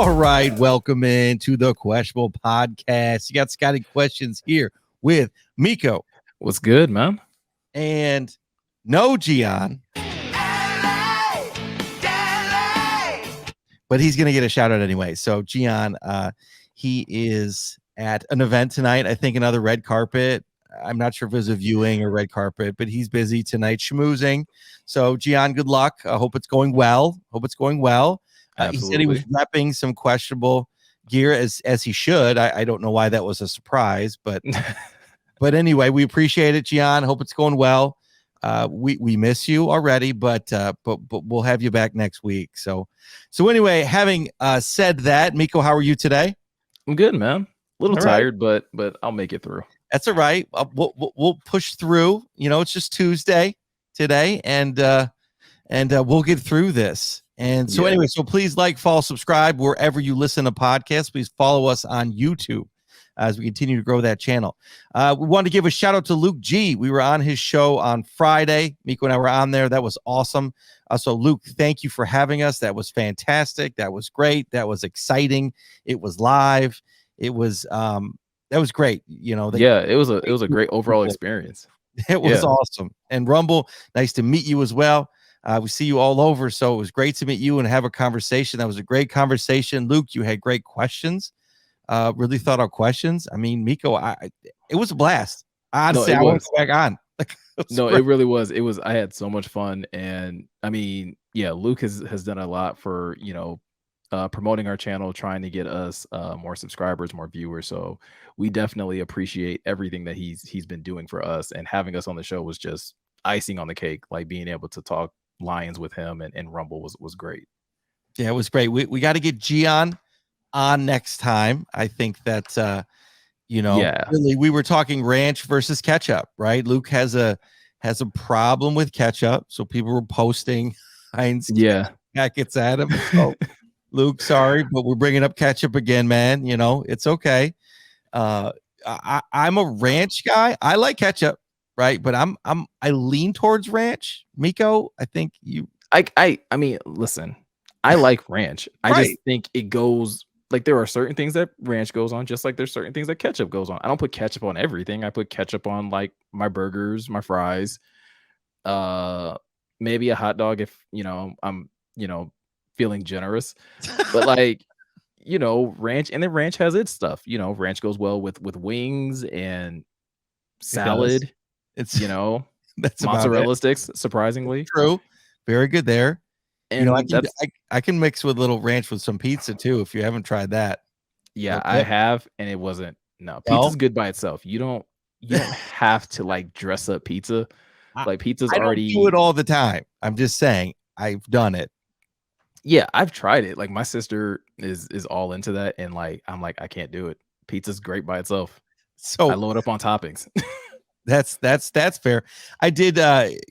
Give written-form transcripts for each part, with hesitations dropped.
All right, welcome into the Questionable Podcast. You got Scotty Questions here with Meko. What's good, man? And no Gian. But he's going to get a shout out anyway. So Gian, he is at an event tonight. I think another red carpet. I'm not sure if it was a viewing or red carpet, but he's busy tonight schmoozing. So Gian, good luck. I hope it's going well. He said he was repping some questionable gear as he should. I don't know why that was a surprise, but but anyway, we appreciate it, Gian. Hope it's going well. We miss you already, but we'll have you back next week. So anyway, having said that, Meko, how are you today? I'm good, man. A little tired, but I'll make it through. That's all right. We'll push through. You know, it's just Tuesday today, and we'll get through this. And so anyway, so please like, follow, subscribe wherever you listen to podcasts. Please follow us on YouTube as we continue to grow that channel. We want to give a shout out to Luke G. We were on his show on Friday. Meko and I were on there. That was awesome. So Luke, thank you for having us. That was fantastic. That was great. That was exciting. It was live. It was that was great. You know, it was a great overall experience. It was awesome. And Rumble, nice to meet you as well. We see you all over, so it was great to meet you and have a conversation. That was a great conversation. Luke, you had great questions. Really thought out questions. I mean, Meko, it was a blast. Honestly, I want to go back on. It really was. I had so much fun, and I mean, Luke has done a lot for promoting our channel, trying to get us more subscribers, more viewers. So we definitely appreciate everything that he's been doing for us, and having us on the show was just icing on the cake. Like being able to talk Lions with him and Rumble was great. Yeah, it was great. We got to get Gian on next time. I think that really we were talking ranch versus ketchup, right? Luke has a problem with ketchup, so people were posting Heinz packets at him. So Luke, sorry, but we're bringing up ketchup again, man. You know, it's okay. I'm a ranch guy. I like ketchup, right? But I lean towards ranch. Meko, I think you. I mean, listen, I like ranch. I just think it goes like there are certain things that ranch goes on, just like there's certain things that ketchup goes on. I don't put ketchup on everything. I put ketchup on like my burgers, my fries, maybe a hot dog if I'm feeling generous, but like ranch, and then ranch has its stuff. Ranch goes well with wings and salad. It's that's mozzarella sticks, surprisingly. True. Very good there. And I can mix with a little ranch with some pizza too if you haven't tried that. Yeah, I have, and it wasn't. No, pizza's good by itself. You don't have to like dress up pizza. Like pizza's already. I don't do it all the time. I'm just saying I've done it. Yeah, I've tried it. Like my sister is all into that, and like I'm like I can't do it. Pizza's great by itself. So I load up on toppings. That's fair. I did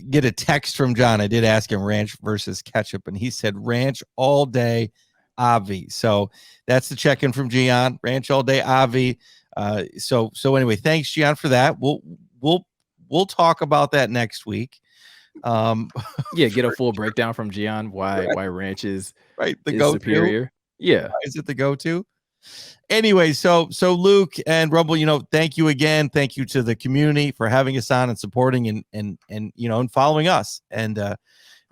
get a text from John. I did ask him ranch versus ketchup, and he said ranch all day, Avi. So that's the check-in from Gian. Ranch all day, Avi. So anyway, thanks, Gian, for that. We'll talk about that next week. Get a full breakdown from Gian why ranch is the go-to superior. Yeah, why is it the go-to? Anyway, so Luke and Rumble, thank you again. Thank you to the community for having us on and supporting and following us. And a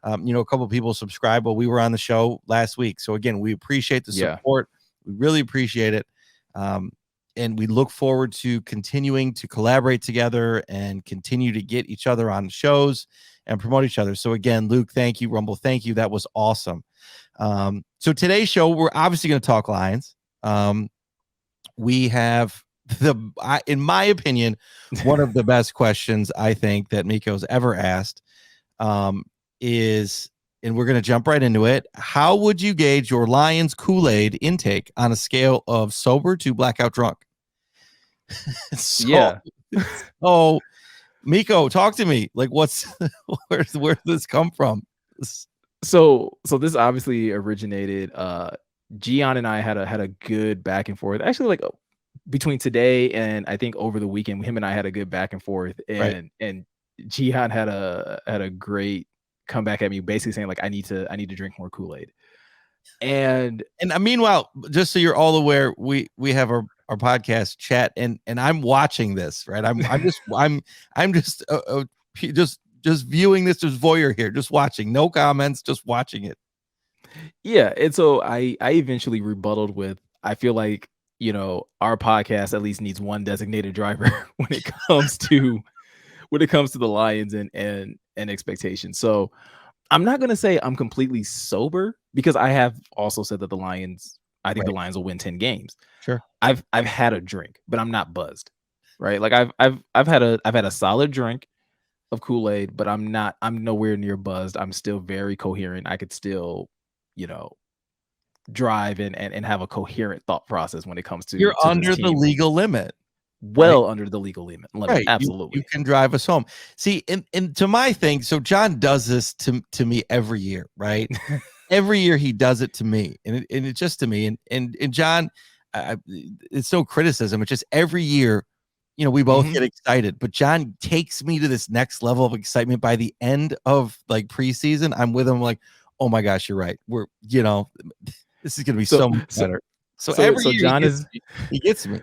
couple of people subscribed while we were on the show last week. So again, we appreciate the support. We really appreciate it. And we look forward to continuing to collaborate together and continue to get each other on shows and promote each other. So again, Luke, thank you. Rumble, thank you. That was awesome. So today's show, we're obviously going to talk Lions. We have in my opinion, one of the best questions I think that Meko's ever asked is, and we're going to jump right into it. How would you gauge your Lions Kool-Aid intake on a scale of sober to blackout drunk? Oh, Meko, talk to me. Like, where did this come from? So this obviously originated. Gian and I had a good back and forth. Actually, like between today and I think over the weekend, him and I had a good back and forth. And Gian had a great comeback at me, basically saying like I need to drink more Kool-Aid. And meanwhile, just so you're all aware, we have our podcast chat, and I'm watching this, right? I'm just viewing this as voyeur here, just watching, no comments, just watching it. yeah, and so I eventually rebutted with, I feel like, our podcast at least needs one designated driver when it comes to the Lions and expectations. So I'm not gonna say I'm completely sober, because I have also said that I think the Lions will win 10 games. Sure. I've had a drink, but I'm not buzzed. Right? Like I've had a solid drink of Kool-Aid, but I'm nowhere near buzzed. I'm still very coherent. I could still, drive and have a coherent thought process when it comes to You're to under this the team. legal limit. Well under the legal limit. Right. Absolutely. You can drive us home. See, and to my thing, so John does this to me every year, right? Every year he does it to me, and it's just to me. And John, it's no criticism. It's just every year, we both get excited. But John takes me to this next level of excitement. By the end of like preseason, I'm with him like, oh my gosh, you're right. We're, this is gonna be so much better. So every year John he gets me.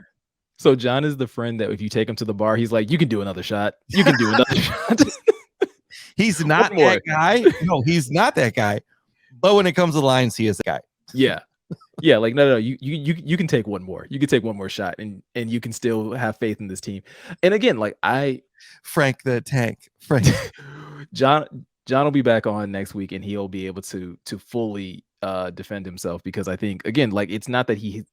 So John is the friend that if you take him to the bar, he's like, you can do another shot. You can do another shot. He's not that guy. No, he's not that guy. But when it comes to the Lions, he is the guy. Yeah. Yeah. Like, no. You can take one more. You can take one more shot, and you can still have faith in this team. And again, like Frank the Tank. John will be back on next week, and he'll be able to fully defend himself, because I think, again, like, it's not that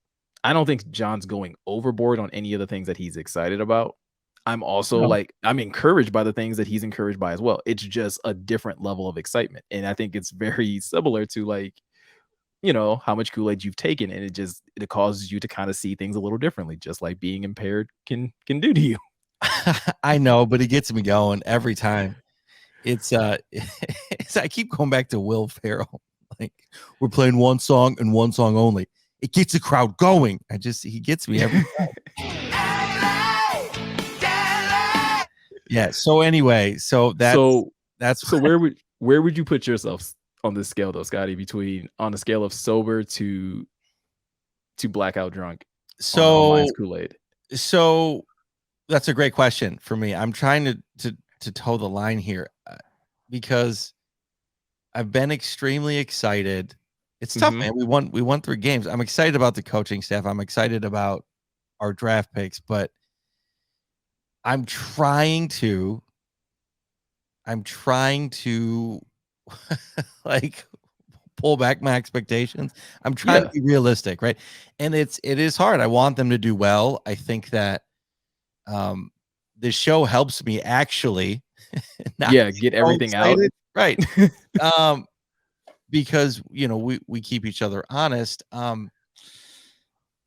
I don't think John's going overboard on any of the things that he's excited about. I'm also I'm encouraged by the things that he's encouraged by as well. It's just a different level of excitement. And I think it's very similar to, like, how much Kool-Aid you've taken, and it causes you to kind of see things a little differently, just like being impaired can do to you. I know, but it gets me going every time. It's I keep going back to Will Ferrell. Like, we're playing one song and one song only. It gets the crowd going. He gets me every time. Yeah. So anyway, that's so where would you put yourself on this scale, though, Scotty, on a scale of sober to blackout drunk? So Kool-Aid. So that's a great question for me. I'm trying to toe the line here, because I've been extremely excited. It's tough, man. We won 3 games. I'm excited about the coaching staff. I'm excited about our draft picks, but I'm trying to like pull back my expectations. I'm trying to be realistic, right? And it is hard. I want them to do well. I think that this show helps me actually get everything out. Right. Because we keep each other honest.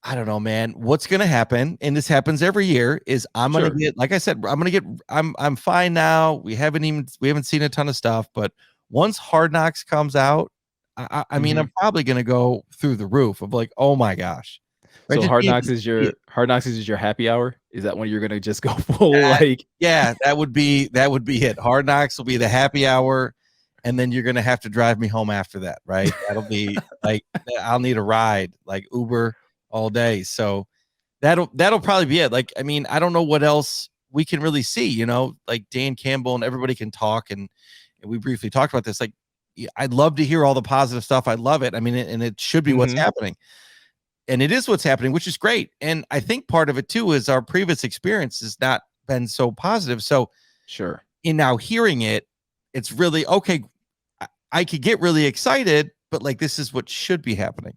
I don't know, man. What's gonna happen, and this happens every year, is I'm gonna get, like I said, I'm fine now. We haven't seen a ton of stuff, but once Hard Knocks comes out, I mean, I'm probably gonna go through the roof of like, oh my gosh. Right? So Hard Knocks is your happy hour? Is that when you're gonna just go full Yeah, that would be it. Hard Knocks will be the happy hour, and then you're gonna have to drive me home after that, right? That'll be like, I'll need a ride, like Uber all day. So that'll probably be it. Like, I mean, I don't know what else we can really see, like Dan Campbell and everybody can talk, and we briefly talked about this. Like, I'd love to hear all the positive stuff. I love it. I mean, and it should be what's happening. And it is what's happening, which is great. And I think part of it too is our previous experience has not been so positive. So sure. In now hearing it, it's really okay. I could get really excited, but like, this is what should be happening.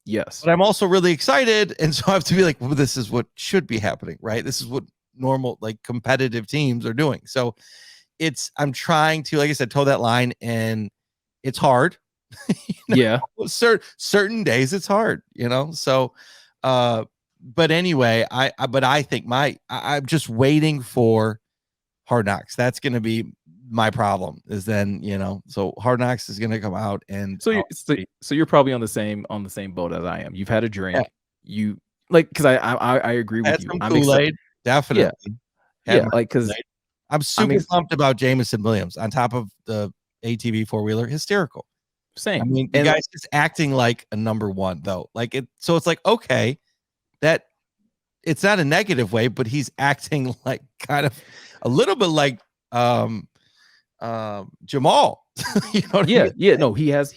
Yes. But I'm also really excited. And so I have to be like, well, this is what should be happening, right? This is what normal, like, competitive teams are doing. So I'm trying to, like I said, toe that line, and it's hard. Certain days it's hard, so but anyway, I think I'm just waiting for Hard Knocks. That's going to be my problem, is then, so Hard Knocks is going to come out, and so you're probably on the same boat as I am. You've had a drink. You like, because I agree with you. I'm Kool-Aid, definitely. Like, because I'm super pumped about Jameson Williams on top of the ATV 4-wheeler. Hysterical. Same. I mean, the And guy's just acting like a number one, though. Like it, so it's like, okay, that it's not a negative way, but he's acting like kind of a little bit like Jamal. You know what I mean? yeah, no, he has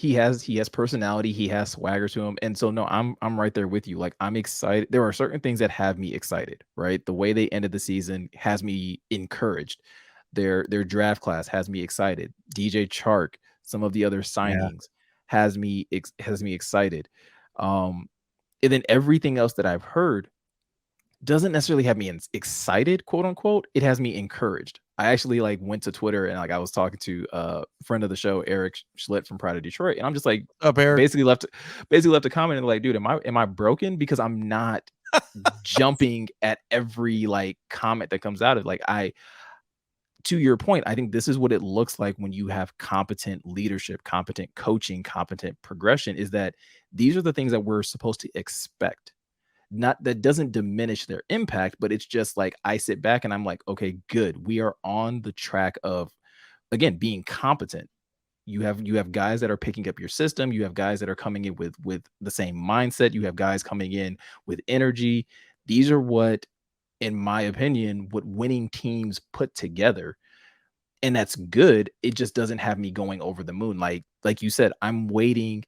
personality, he has swagger to him. And so no, I'm right there with you. Like I'm excited. There are certain things that have me excited, right? The way they ended the season has me encouraged. Their draft class has me excited. DJ Chark, some of the other signings has me excited. And then everything else that I've heard doesn't necessarily have me excited, quote unquote. It has me encouraged. I actually like went to Twitter and like I was talking to a friend of the show, Eric Schlitt from Pride of Detroit, and I'm just like, What's up, Eric? basically left a comment and like, dude, am I broken? Because I'm not jumping at every like comment that comes out of like to your point, I think this is what it looks like when you have competent leadership, competent coaching, competent progression, is that these are the things that we're supposed to expect. Not that doesn't diminish their impact, but it's just like I sit back and I'm like, okay, good. We are on the track of, again, being competent. You have guys that are picking up your system. You have guys that are coming in with the same mindset. You have guys coming in with energy. These are what, in my opinion, what winning teams put together. And that's good. It just doesn't have me going over the moon. Like you said, I'm waiting.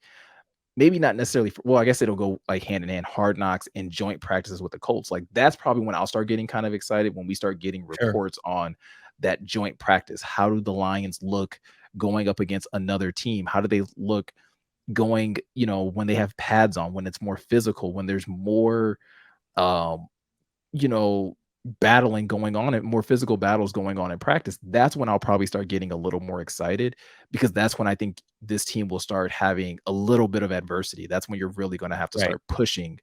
Maybe not necessarily well, I guess it'll go like hand in hand, Hard Knocks and joint practices with the Colts. Like that's probably when I'll start getting kind of excited, when we start getting reports on that joint practice. How do the Lions look going up against another team? How do they look going, when they have pads on, when it's more physical, when there's more battling going on and more physical battles going on in practice? That's when I'll probably start getting a little more excited, because that's when I think this team will start having a little bit of adversity. That's when you're really going to have to start pushing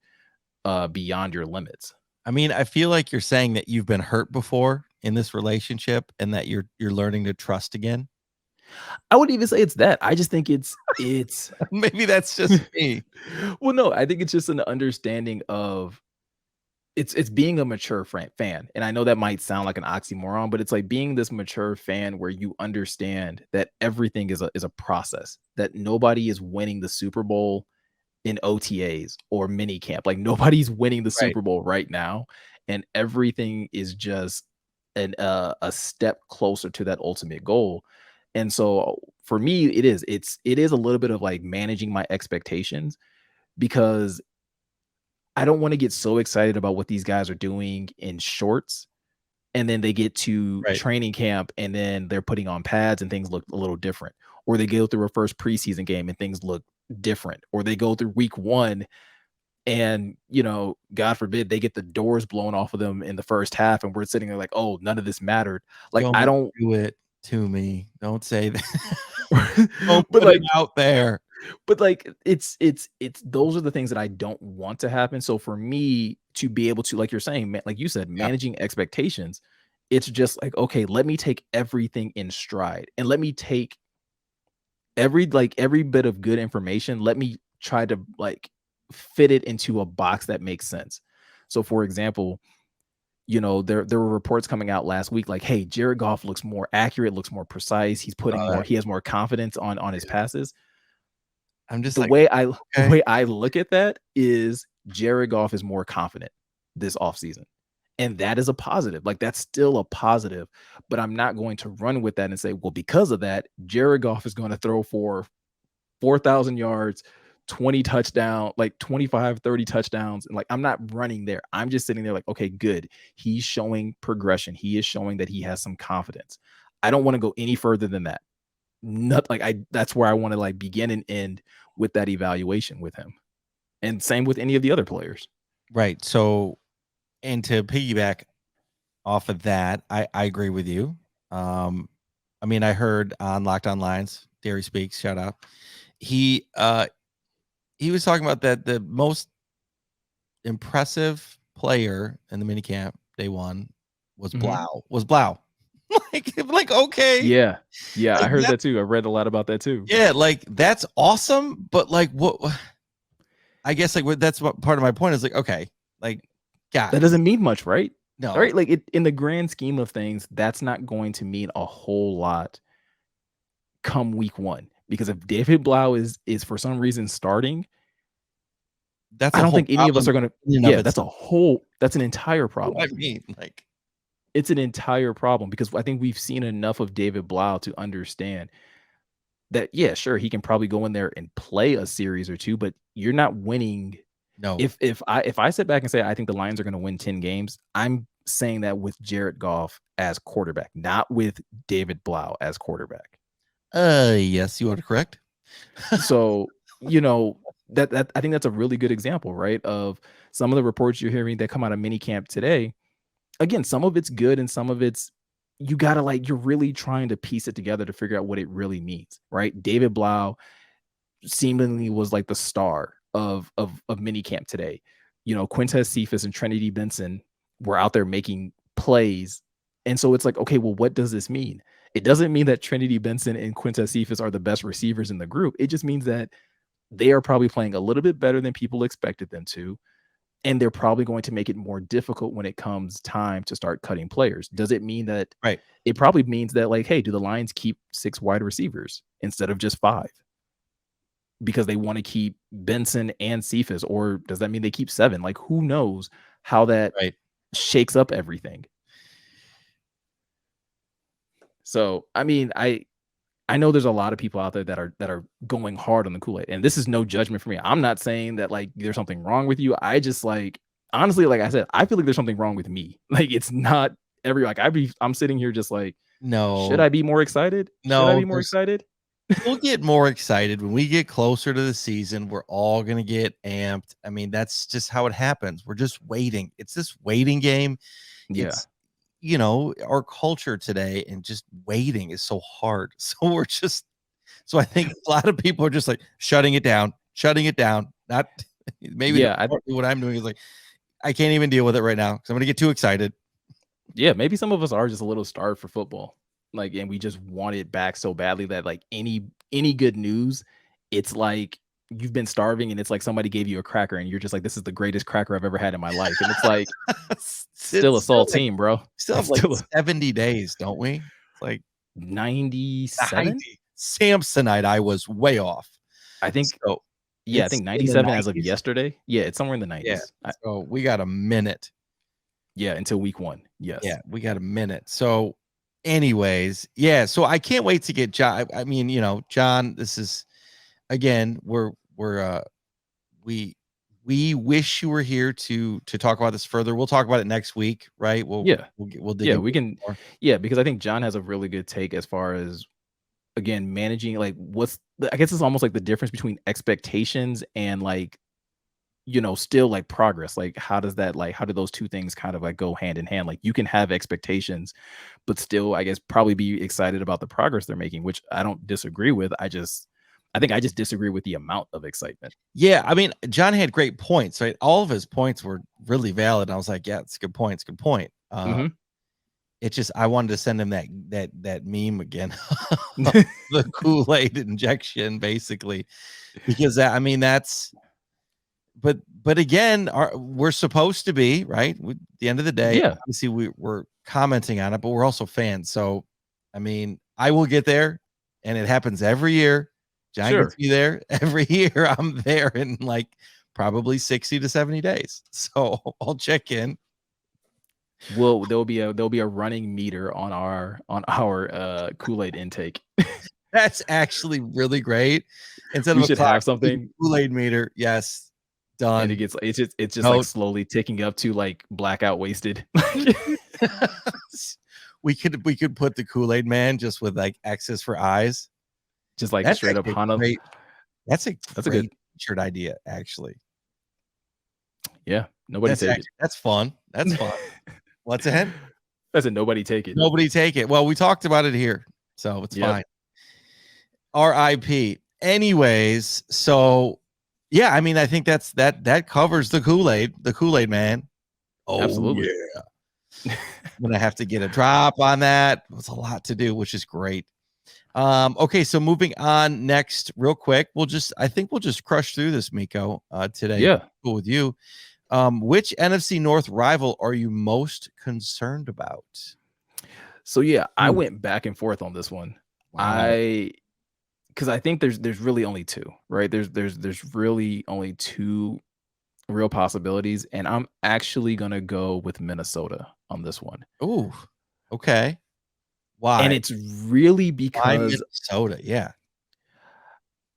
beyond your limits. I mean, I feel like you're saying that you've been hurt before in this relationship and that you're learning to trust again. I wouldn't even say it's that. I just think it's maybe that's just me. Well, no, I think it's just an understanding of it's being a mature fan. And I know that might sound like an oxymoron, but it's like being this mature fan where you understand that everything is a process, that nobody is winning the Super Bowl in OTAs or mini camp. Like nobody's winning the Super Bowl right now. And everything is just a step closer to that ultimate goal. And so for me, it is a little bit of like managing my expectations, because I don't want to get so excited about what these guys are doing in shorts, and then they get to training camp and then they're putting on pads and things look a little different, or they go through a first preseason game and things look different, or they go through week one and, God forbid, they get the doors blown off of them in the first half and we're sitting there like, oh, none of this mattered. Like, I don't do it to me. Don't say that. Don't but put it out there. But like it's those are the things that I don't want to happen. So for me to be able to, like you're saying, like you said, managing expectations, it's just like, okay, let me take everything in stride and let me take every bit of good information. Let me try to like fit it into a box that makes sense. So for example, there were reports coming out last week like, hey, Jared Goff looks more accurate, looks more precise. He's putting he has more confidence on his passes. I'm just the way I look at that is Jared Goff is more confident this offseason. And that is a positive. Like that's still a positive, but I'm not going to run with that and say, well, because of that, Jared Goff is going to throw for 4,000 yards, 20 touchdowns, like 25, 30 touchdowns. And like, I'm not running there. I'm just sitting there like, okay, good. He's showing progression. He is showing that he has some confidence. I don't want to go any further than that. That's where I want to like begin and end with that evaluation with him. And same with any of the other players. Right. So, and to piggyback off of that, I agree with you. I mean, I heard on Locked On Lines, Derry Speaks, shout out. He was talking about that the most impressive player in the minicamp day one was Blau. like okay. Yeah. Like, I heard that too. I read a lot about that too. Yeah, like that's awesome, but like what I guess like that's what part of my point is like, okay, like God, that doesn't mean much, right? No. Right? Like in the grand scheme of things, that's not going to mean a whole lot come week one. Because if David Blau is for some reason starting, that's I don't think any of us are going gonna. Yeah, that's an entire problem. I mean, like, It's an entire problem because I think we've seen enough of David Blau to understand that, yeah, sure, he can probably go in there and play a series or two, but you're not winning. no, If I sit back and say I think the Lions are going to win 10 games, I'm saying that with Jared Goff as quarterback, not with David Blau as quarterback. yes, you are correct. So, that I think that's a really good example, right? Of some of the reports you're hearing that come out of minicamp today. Again, some of it's good and some of it's you gotta you're really trying to piece it together to figure out what it really means, right? David Blau seemingly was like the star of minicamp today. Quintez Cephas and Trinity Benson were out there making plays. And so it's like, okay, well, what does this mean? It doesn't mean that Trinity Benson and Quintez Cephas are the best receivers in the group. It just means that they are probably playing a little bit better than people expected them to. And they're probably going to make it more difficult when it comes time to start cutting players. Does it mean that? Right. It probably means that, like, hey, do the Lions keep 6 wide receivers instead of just 5? Because they want to keep Benson and Cephas, or does that mean they keep 7? Like, who knows how that shakes up everything? So, I mean, I know there's a lot of people out there that are going hard on the Kool-Aid, and this is no judgment for me. I'm not saying that like there's something wrong with you. I just honestly, like I said, I feel like there's something wrong with me. Like, it's not I'm sitting here just like, no, should I be more excited? No, should I be more excited? We'll get more excited when we get closer to the season. We're all going to get amped. I mean, that's just how it happens. We're just waiting. It's this waiting game. Yeah. It's, our culture today, and just waiting is so hard. So I think a lot of people are just like shutting it down. Not maybe what I'm doing is like, I can't even deal with it right now because I'm going to get too excited. Yeah. Maybe some of us are just a little starved for football. Like, and we just want it back so badly that like any good news, it's like you've been starving and it's like somebody gave you a cracker and you're just like, this is the greatest cracker I've ever had in my life. And it's like still a saltine, bro. Still have like 70 days, don't we? It's like 97. Samsonite, I was way off. I think so. Yeah, I think 97 as of yesterday. Yeah, it's somewhere in the 90s. Yeah. So we got a minute. Yeah, until week 1. Yes. Yeah, we got a minute. So anyways, yeah, so I can't wait to get John. I mean, John, this is, again, we wish you were here to talk about this further. We'll talk about it next week, right? We'll dig we can more. Yeah, because I think John has a really good take as far as, again, managing like I guess it's almost like the difference between expectations and like, still like progress. Like, how do those two things kind of like go hand in hand? Like, you can have expectations, but still, I guess, probably be excited about the progress they're making, which I don't disagree with. I think I just disagree with the amount of excitement. Yeah, I mean, John had great points, right? All of his points were really valid. I was like, yeah, it's a good point. It's a good point. It's just, I wanted to send him that meme again, the Kool-Aid injection, basically, because that's. But again, we're supposed to be, right? At the end of the day, obviously we're commenting on it, but we're also fans. So, I mean, I will get there, and it happens every year. John gets me there every year. I'm there in like probably 60 to 70 days. So I'll check in. Well, there'll be a running meter on our Kool-Aid intake. That's actually really great. Instead of we should have something Kool-Aid meter. Yes. Done. And it's just like slowly ticking up to like blackout wasted. we could put the Kool-Aid man just with like X's for eyes. Just like that's straight up Hana. That's a good shirt idea, actually. Yeah. Nobody take it. That's fun. That's fun. What's ahead? I said nobody take it. Nobody take it. Well, we talked about it here, so it's fine. RIP. Anyways, so yeah, I mean, I think that covers the Kool-Aid man. Oh, absolutely. Yeah. I'm gonna have to get a drop on that. It's a lot to do, which is great. Okay, so moving on next, real quick. I think we'll just crush through this, Meko, today. Yeah, cool with you. Which NFC North rival are you most concerned about? So yeah, I went back and forth on this one. Wow. because I think there's really only two, right? There's really only two real possibilities, and I'm actually gonna go with Minnesota on this one. Ooh, okay. And Why? it's really Why because Minnesota? Yeah,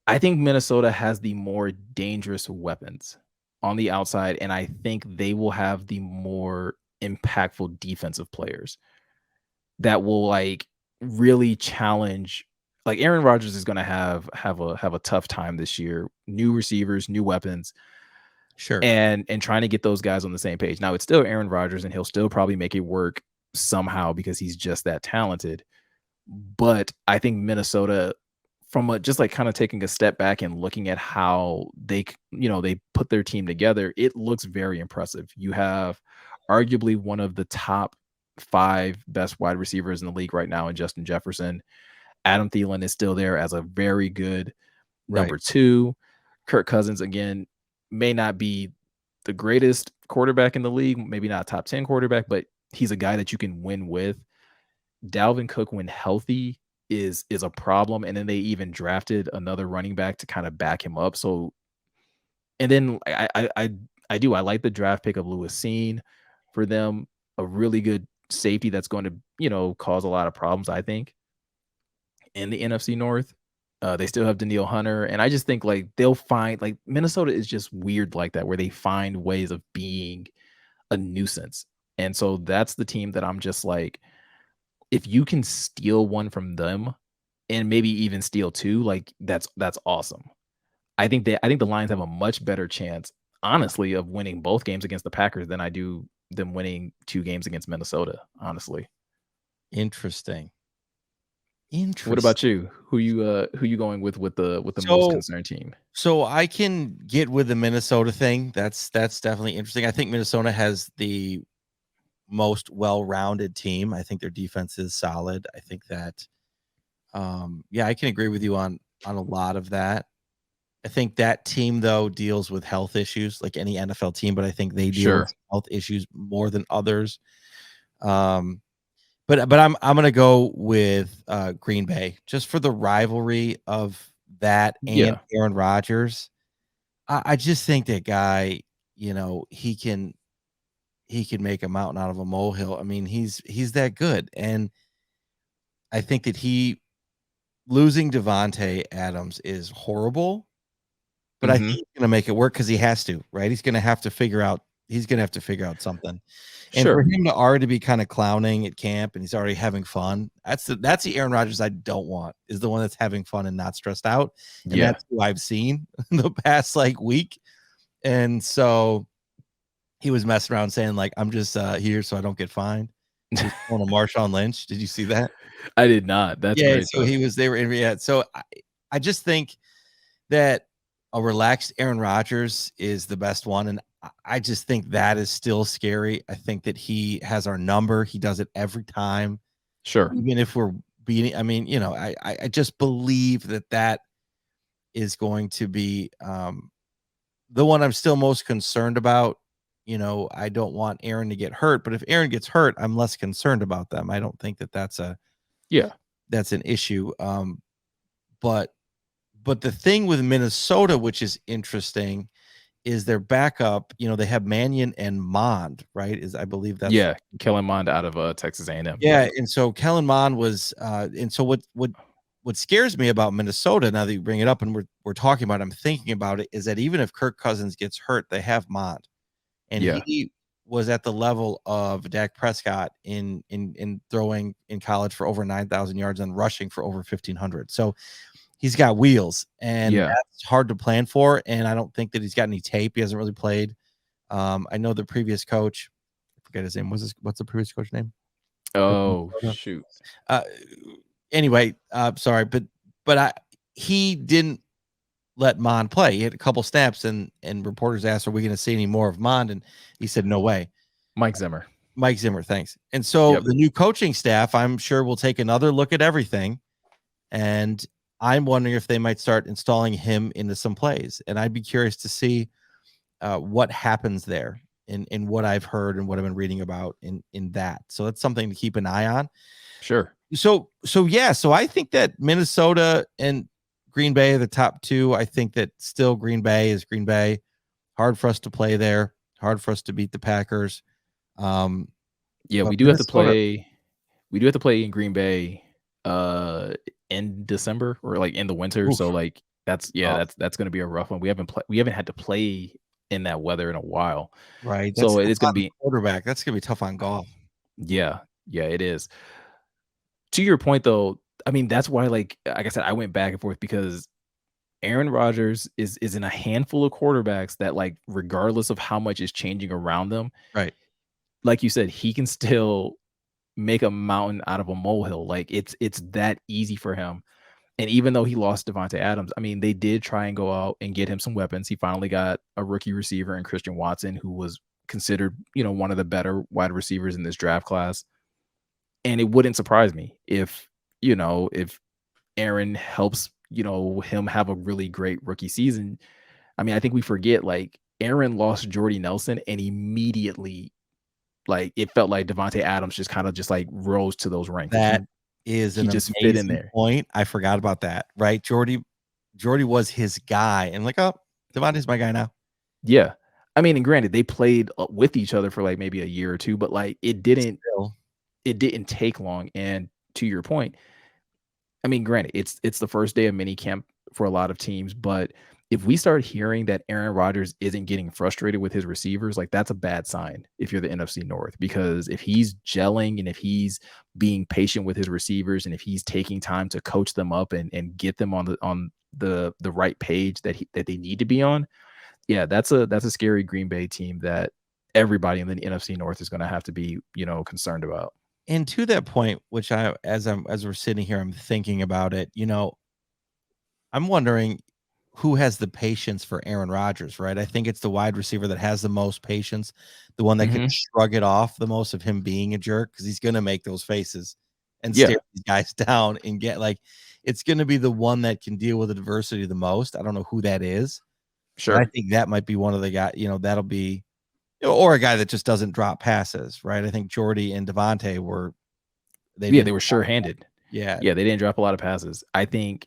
I think Minnesota has the more dangerous weapons on the outside, and I think they will have the more impactful defensive players that will like really challenge. Like Aaron Rodgers is going to have a tough time this year. New receivers, new weapons, sure. and trying to get those guys on the same page. Now it's still Aaron Rodgers, and he'll still probably make it work somehow because he's just that talented. But I think Minnesota, from a, just like kind of taking a step back and looking at how they put their team together, it looks very impressive. You have arguably one of the top 5 best wide receivers in the league right now in Justin Jefferson. Adam Thielen is still there as a very good Right. number 2. Kirk Cousins, again, may not be the greatest quarterback in the league, maybe not a top 10 quarterback, but he's a guy that you can win with. Dalvin Cook, when healthy, is a problem, and then they even drafted another running back to kind of back him up. So, and then I like the draft pick of Lewis Seen for them, a really good safety that's going to cause a lot of problems, I think, in the NFC North. They still have Danielle Hunter, and I just think like they'll find, like, Minnesota is just weird like that, where they find ways of being a nuisance, and so that's the team that I'm just like, if you can steal one from them and maybe even steal 2, like that's awesome. I think the Lions have a much better chance, honestly, of winning both games against the Packers than I do them winning 2 games against Minnesota, honestly. Interesting. What Interesting. about you? Who you going with the most So, concerned team? so I can get with the Minnesota thing. That's definitely interesting. I think Minnesota has the most well-rounded team. I think their defense is solid. I think that, yeah, I can agree with you on a lot of that. I think that team though deals with health issues like any NFL team, but I think they deal Sure. with health issues more than others. Um, but I'm gonna go with Green Bay just for the rivalry of that and Yeah. Aaron Rodgers. I just think that guy, he can make a mountain out of a molehill. I mean, he's that good, and I think that he losing Devontae Adams is horrible, but I think Mhm. he's gonna make it work because he has to, right? He's gonna have to figure out something. And for Sure. him to already be kinda clowning at camp and he's already having fun, that's the Aaron Rodgers I don't want, is the one that's having fun and not stressed out, and Yeah. that's who I've seen in the past, like, week. And so he was messing around saying, like, "I'm just, here so I don't get fined." He was pulling a Marshawn Lynch. Did you see that? I did not. That's Yeah, great so though. they were in yeah, so I just think that a relaxed Aaron Rodgers is the best one, and I just think that is still scary. I think that he has our number. He does it every time, Sure. even if we're beating. I mean, I just believe that that is going to be the one I'm still most concerned about. I don't want Aaron to get hurt, but if Aaron gets hurt, I'm less concerned about them. I don't think that Yeah. that's an issue. But the thing with Minnesota, which is interesting, is their backup. They have Mannion and Mond, right? I believe that's Yeah. Kellen Mond out of Texas A&M. yeah. Yep. And so Kellen Mond was, and so what scares me about Minnesota, now that you bring it up and we're talking about, I'm thinking about it, is that even if Kirk Cousins gets hurt, they have Mond, and Yeah. he was at the level of Dak Prescott in throwing in college for over 9,000 yards and rushing for over 1,500. So he's got wheels, and Yeah. that's hard to plan for. And I don't think that he's got any tape. He hasn't really played. I know the previous coach, I forget his name. What's the previous coach name? Oh, shoot. Uh, anyway, sorry, but he didn't let Mond play. He had a couple snaps, and reporters asked, "Are we going to see any more of Mond?" And he said, "No way." Mike Zimmer. Mike Zimmer, thanks. And so Yep. the new coaching staff, I'm sure, will take another look at everything, and I'm wondering if they might start installing him into some plays. And I'd be curious to see what happens there in what I've heard and what I've been reading about in that. So that's something to keep an eye on. Sure. So yeah, so I think that Minnesota and Green Bay, the top two. I think that still Green Bay is Green Bay. Hard for us to play there. Hard for us to beat the Packers. Yeah, But we do have to Minnesota, play. We do have to play in Green Bay in December or like in the winter. oof, So like that's tough, that's going to be a rough one. We haven't had to play in that weather in a while. right? That's So tough it's going on to the be quarterback. That's gonna be tough on golf. yeah. Yeah, it is. To your point though, I mean that's why like I said I went back and forth because Aaron Rodgers is in a handful of quarterbacks that like regardless of how much is changing around them, Right. like you said, he can still make a mountain out of a molehill. Like it's that easy for him. And even though he lost Devontae Adams, I mean, they did try and go out and get him some weapons. He finally got a rookie receiver in Christian Watson, who was considered, one of the better wide receivers in this draft class. And it wouldn't surprise me if Aaron helps, him have a really great rookie season. I mean, I think we forget like Aaron lost Jordy Nelson and immediately like it felt like Devontae Adams just kind of just like rose to those ranks. Like That is he an just fit in amazing there. point. I forgot about that. Right. Jordy was his guy. And like, oh, Devontae's my guy now. Yeah. I mean, and granted, they played with each other for like maybe a year or two, but like Still. it didn't take long. And to your point, I mean, granted, it's the first day of mini camp for a lot of teams, but if we start hearing that Aaron Rodgers isn't getting frustrated with his receivers, like that's a bad sign if you're the NFC North, because if he's gelling and if he's being patient with his receivers and if he's taking time to coach them up and get them on the right page that they need to be on, yeah, that's a scary Green Bay team that everybody in the NFC North is going to have to be, concerned about. And to that point, which as we're sitting here, I'm thinking about it, I'm wondering who has the patience for Aaron Rodgers, right? I think it's the wide receiver that has the most patience, the one that can Mhm. shrug it off the most of him being a jerk, because he's gonna make those faces and stare Yeah, these guys down and get like it's gonna be the one that can deal with adversity the most. I don't know who that is, but I sure. think that might be one of the guys, that'll be or a guy that just doesn't drop passes, right? I think Jordy and Devontae they Yeah, didn't they were sure-handed. yeah. Yeah, they didn't drop a lot of passes. I think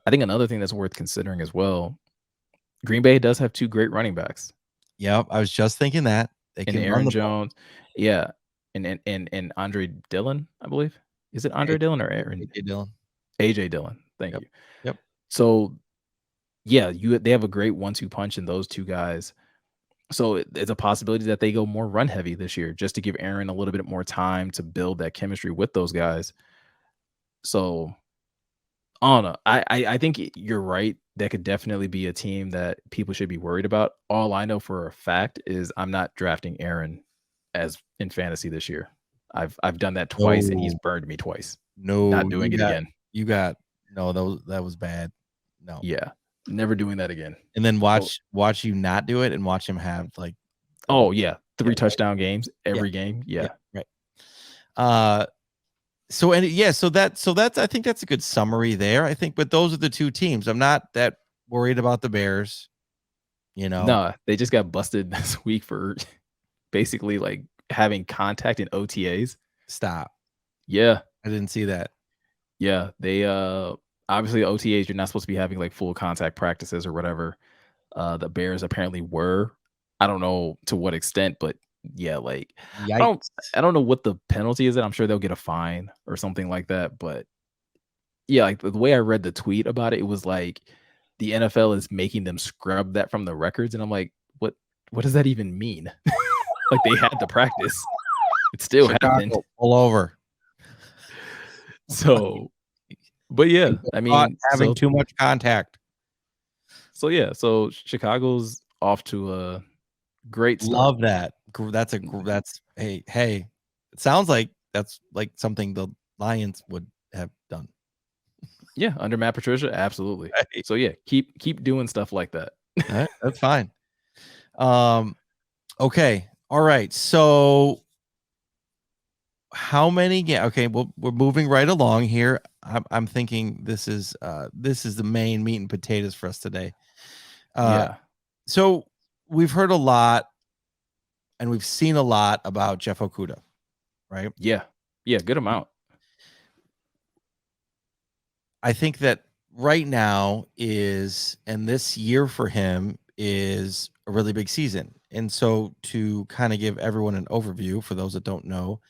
another thing that's worth considering as well, Green Bay does have 2 great running backs Yep, I was just thinking that. They in can run Aaron the ball. Jones. Yeah, and Andre Dillon, I believe. Is it A Andre Dillon or Aaron? AJ Dillon. AJ Dillon. Thank Yep. you. Yep. So, yeah, they have a great 1-2 punch in those 2 guys. So, it's a possibility that they go more run heavy this year just to give Aaron a little bit more time to build that chemistry with those guys. So, I don't know. I think you're right. That could definitely be a team that people should be worried about. All I know for a fact is I'm not drafting Aaron as in fantasy this year. I've done that twice and he's No, burned me twice. no, Not doing it again. you got no, that was bad. No. Yeah. Never doing that again. And then So, watch you not do it and watch him have like oh yeah, yeah, 3 touchdown games yeah, every game. yeah, Yeah. right. So and yeah, that's I think that's a good summary there. I think, but those are the two teams. I'm not that worried about the Bears, you know. Nah, they just got busted this week for basically like having contact in OTAs. Stop. Yeah. I didn't see that. Yeah. They obviously OTAs, you're not supposed to be having like full contact practices or whatever. The Bears apparently were. I don't know to what extent, but yeah, like I don't Yikes. I don't know what the penalty is. I'm sure they'll get a fine or something like that. But yeah, like the way I read the tweet about it, it was like the NFL is making them scrub that from the records, and I'm like, what does that even mean? Like they had the practice, it still happened. Chicago all over. So, but yeah, I Caught mean, having too much contact. so Chicago's off to a great start. Love that. That's hey. It sounds like that's like something the Lions would have done. Yeah, under Matt Patricia, absolutely. Right. So yeah, keep doing stuff like that. All right, that's fine. Okay. All right. So how many okay, well, we're moving right along here. I'm thinking this is the main meat and potatoes for us today. Yeah, So we've heard a lot and we've seen a lot about Jeff Okuda, right? yeah, good amount. I think that right now and this year for him is a really big season. And so to kind of give everyone an overview for those that don't know,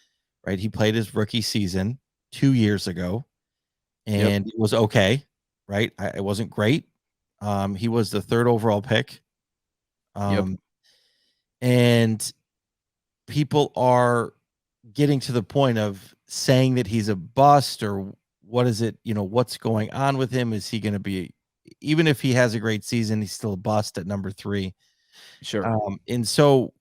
right? He played his rookie season 2 years ago Yep. and it was okay, right? It wasn't great. He was the 3rd overall pick. Yep. And people are getting to the point of saying that he's a bust or what is it, what's going on with him? Is he going to be, even if he has a great season, he's still a bust at number 3. Sure. And so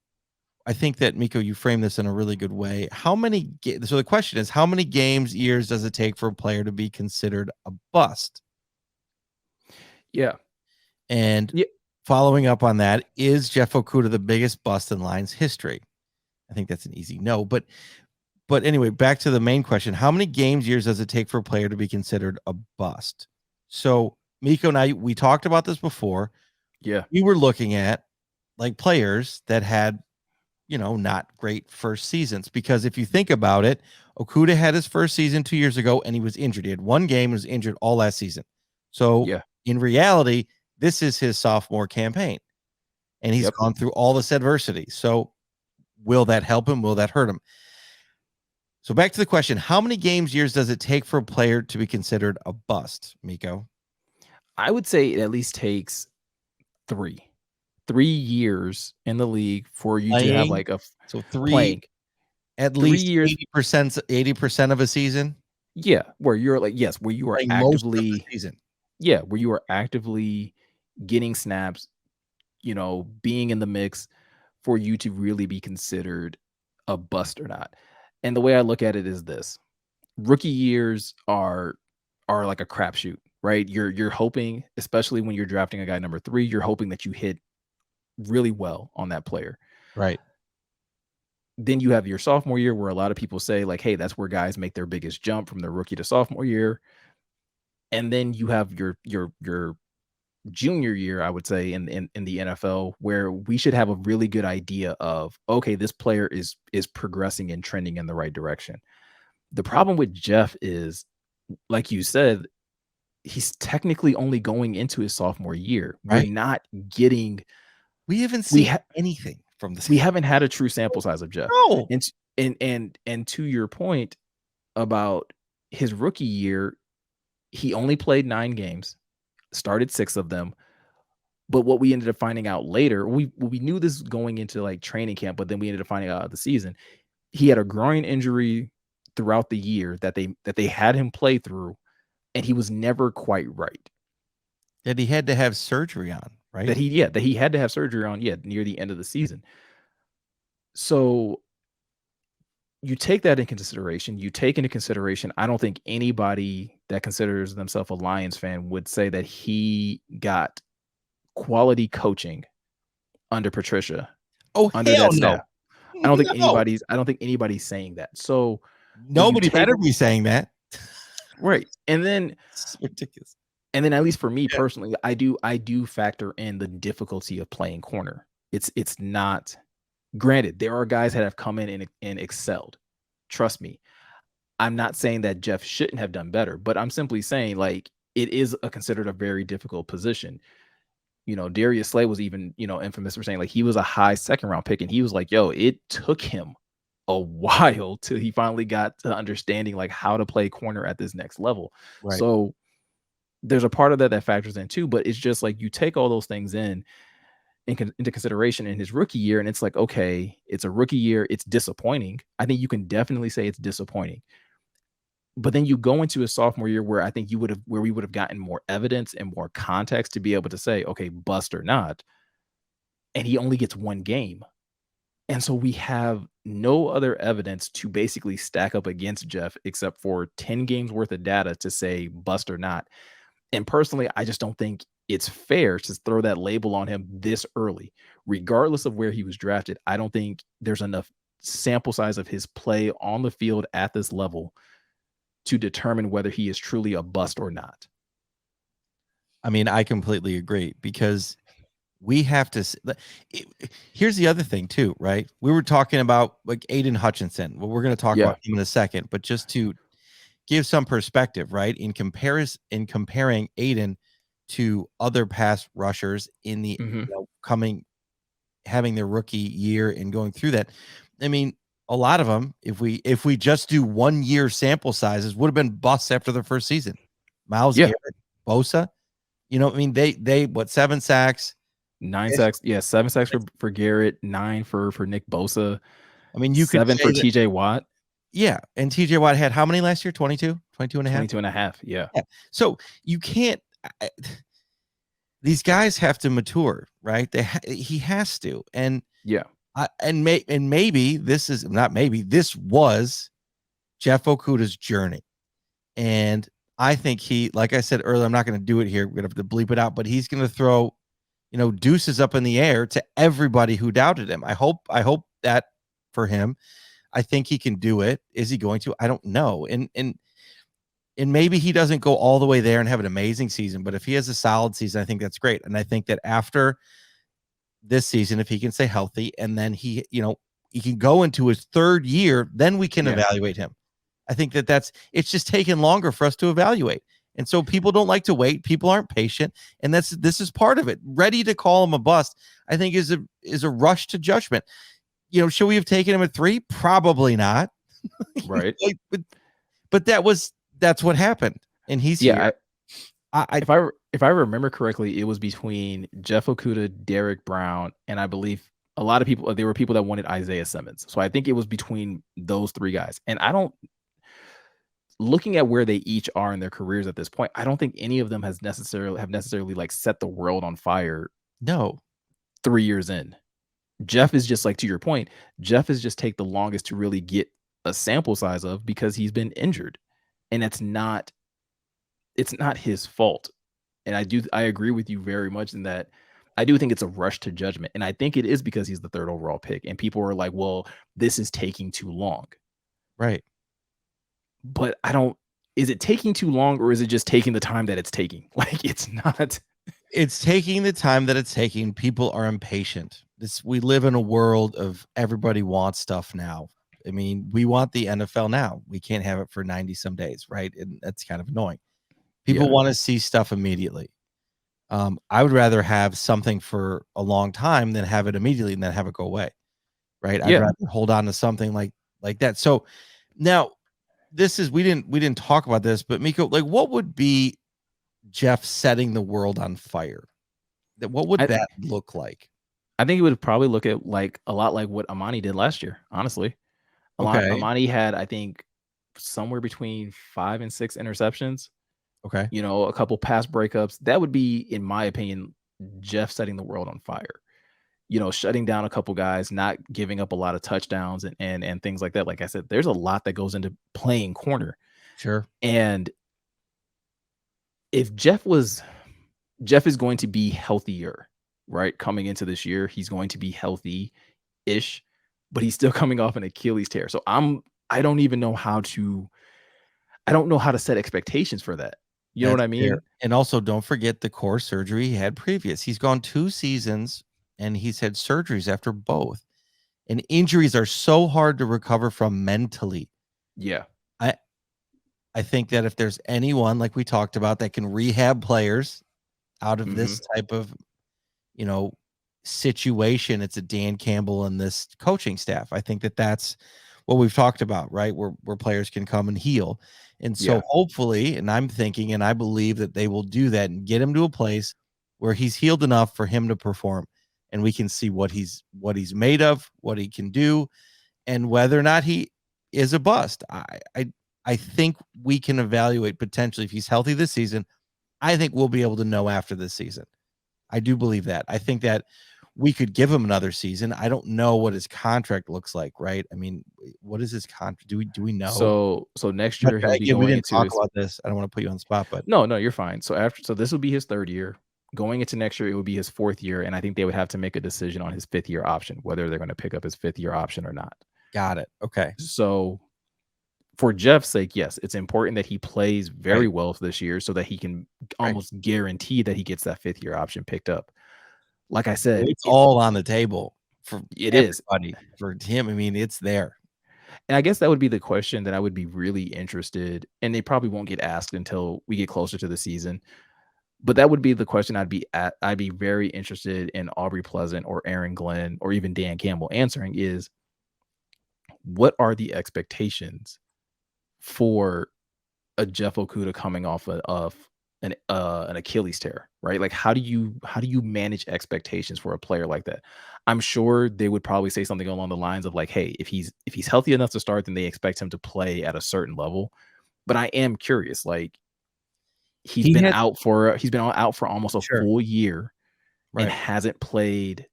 I think that Meko, you framed this in a really good way. So the question is, how many years does it take for a player to be considered a bust? Yeah. And Yeah. following up on that, is Jeff Okudah the biggest bust in Lions history? I think that's an easy no, but anyway, back to the main question. How many years does it take for a player to be considered a bust? So Meko and I, we talked about this before. Yeah. We were looking at like players that had, not great first seasons, because if you think about it, Okuda had his first season 2 years ago and he was injured. He had one game and was injured all last season. So Yeah. in reality, this is his sophomore campaign and he's gone through all this adversity. So will that help him? Will that hurt him? So back to the question, how many years does it take for a player to be considered a bust, Meko? I would say it at least takes 3 years in the league for you to have Playing? like a So 3, playing at 3 least years. 80% of a season? Yeah, where you're like, yes, where you are Playing most of the actively, season. yeah, where you are actively getting snaps, being in the mix for you to really be considered a bust or not. And the way I look at it is this: rookie years are like a crapshoot, right? You're hoping, especially when you're drafting a guy number 3, you're hoping that you hit really well on that player. Right. Then you have your sophomore year where a lot of people say like, hey, that's where guys make their biggest jump from their rookie to sophomore year. And then you have your junior year, I would say, in the NFL, where we should have a really good idea of, okay, this player is progressing and trending in the right direction. The problem with Jeff is, like you said, he's technically only going into his sophomore year. We're Right. not getting We haven't we seen anything from this. we haven't had a true sample size of Jeff. No. And to your point about his rookie year, he only played 9 games, started 6 of them. But what we ended up finding out later, we knew this going into like training camp, but then we ended up finding out the season, he had a groin injury throughout the year that they had him play through, and he was never quite right. That he had to have surgery on, right? That he had to have surgery on, near the end of the season. So you take that in consideration. You take into consideration, I don't think anybody that considers themselves a Lions fan would say that he got quality coaching under Patricia, Oh, under hell that no. staff. I don't think No. anybody's saying that. So Nobody better be saying that. right. And then It's ridiculous. And then at least for me personally, I do factor in the difficulty of playing corner. It's not, granted, there are guys that have come in and excelled. Trust me. I'm not saying that Jeff shouldn't have done better, but I'm simply saying like it is considered a very difficult position. Darius Slay was even, infamous for saying like he was a high 2nd round pick, and he was like, yo, it took him a while till he finally got to understanding like how to play corner at this next level. Right. So there's a part of that factors in too, but it's just like you take all those things into consideration in his rookie year, and it's like, okay, it's a rookie year, it's disappointing. I think you can definitely say it's disappointing. But then you go into a sophomore year where I think we would have gotten more evidence and more context to be able to say, okay, bust or not. And he only gets 1 game. And so we have no other evidence to basically stack up against Jeff except for 10 games worth of data to say bust or not. And personally, I just don't think it's fair to throw that label on him this early, regardless of where he was drafted. I don't think there's enough sample size of his play on the field at this level to determine whether he is truly a bust or not. I mean, I completely agree, because we have to. Here's the other thing too, right? We were talking about like Aiden Hutchinson. Well, we're going to talk about him in a second, but just to give some perspective, right? In comparing Aiden to other pass rushers in the having their rookie year and going through that. I mean, a lot of them, if we just do 1 year sample sizes, would have been busts after the first season. Miles Garrett, Bosa, I mean, they what, 7 sacks, 9 sacks, 7 sacks for Garrett, 9 for Nick Bosa. I mean, you could 7 for say TJ Watt. Yeah, and TJ Watt had how many last year? 22 and a half? 22 and a half, yeah. So you can't these guys have to mature, right? He has to. And maybe this is not maybe this was Jeff Okudah's journey. And I think he, like I said earlier, I'm not going to do it here. We're going to have to bleep it out, but he's going to throw, deuces up in the air to everybody who doubted him. I hope that for him. I think he can do it. Is he going to? I don't know. And maybe he doesn't go all the way there and have an amazing season, but if he has a solid season, I think that's great. And I think that after this season, if he can stay healthy and then he can go into his 3rd year, then we can evaluate him. I think it's just taken longer for us to evaluate. And so people don't like to wait. People aren't patient. And this is part of it. Ready to call him a bust, I think is a rush to judgment. Should we have taken him at 3? Probably not. Right. But that's what happened. And he's here. If I remember correctly, it was between Jeff Okudah, Derek Brown, and I believe a lot of people, there were people that wanted Isaiah Simmons. So I think it was between those 3 guys. And looking at where they each are in their careers at this point, I don't think any of them have necessarily like set the world on fire. No. 3 years in. Jeff is just like, to your point, Jeff is just take the longest to really get a sample size of because he's been injured. And it's not his fault. And I agree with you very much in that I do think it's a rush to judgment. And I think it is because he's the 3rd overall pick. And people are like, well, this is taking too long. Right. But is it taking too long or is it just taking the time that it's taking? Like, it's not. It's taking the time that it's taking. People are impatient. We live in a world of everybody wants stuff now. I mean, we want the NFL now. We can't have it for 90 some days, right? And that's kind of annoying. People want to see stuff immediately. I would rather have something for a long time than have it immediately and then have it go away, right? I'd rather hold on to something like that. So now we didn't talk about this, but Meko, like, what would be Jeff setting the world on fire? What would that look like? I think it would probably look at like a lot like what Amani did last year, honestly. Amani had, I think, somewhere between 5 and 6 interceptions. Okay. A couple pass breakups. That would be, in my opinion, Jeff setting the world on fire. Shutting down a couple guys, not giving up a lot of touchdowns and things like that. Like I said, there's a lot that goes into playing corner. Sure. And if Jeff is going to be healthier, right? Coming into this year, he's going to be healthy-ish, but he's still coming off an Achilles tear. So I don't know how to set expectations for that. You know what I mean? Fair. And also don't forget the core surgery he had previous. He's gone 2 seasons and he's had surgeries after both. And injuries are so hard to recover from mentally. Yeah. I think that if there's anyone, like we talked about, that can rehab players out of this type of, situation, it's a Dan Campbell and this coaching staff. I think that that's what we've talked about, right? Where players can come and heal. And so hopefully, and I'm thinking, and I believe that they will do that and get him to a place where he's healed enough for him to perform. And we can see what he's made of, what he can do, and whether or not he is a bust. I think we can evaluate potentially if he's healthy this season. I think we'll be able to know after this season. I do believe that. I think that we could give him another season. I don't know what his contract looks like, right? I mean, what is his contract? Do we know? So next year he'll be we didn't talk about this. I don't want to put you on the spot, but no, you're fine. So this will be his 3rd year. Going into next year, it would be his 4th year, and I think they would have to make a decision on his 5th year option, whether they're going to pick up his 5th year option or not. Got it. Okay. So for Jeff's sake, yes, it's important that he plays very well this year so that he can almost guarantee that he gets that 5th year option picked up. Like I said, it's all on the table for everybody. For him. I mean, it's there. And I guess that would be the question that I would be really interested, and they probably won't get asked until we get closer to the season. But that would be the question I'd be very interested in Aubrey Pleasant or Aaron Glenn or even Dan Campbell answering is, what are the expectations for a Jeff Okuda coming off of an Achilles tear, right? Like how do you manage expectations for a player like that? I'm sure they would probably say something along the lines of like, hey, if he's healthy enough to start, then they expect him to play at a certain level. But I am curious, like he's He been had out for almost a sure, full year and right. hasn't played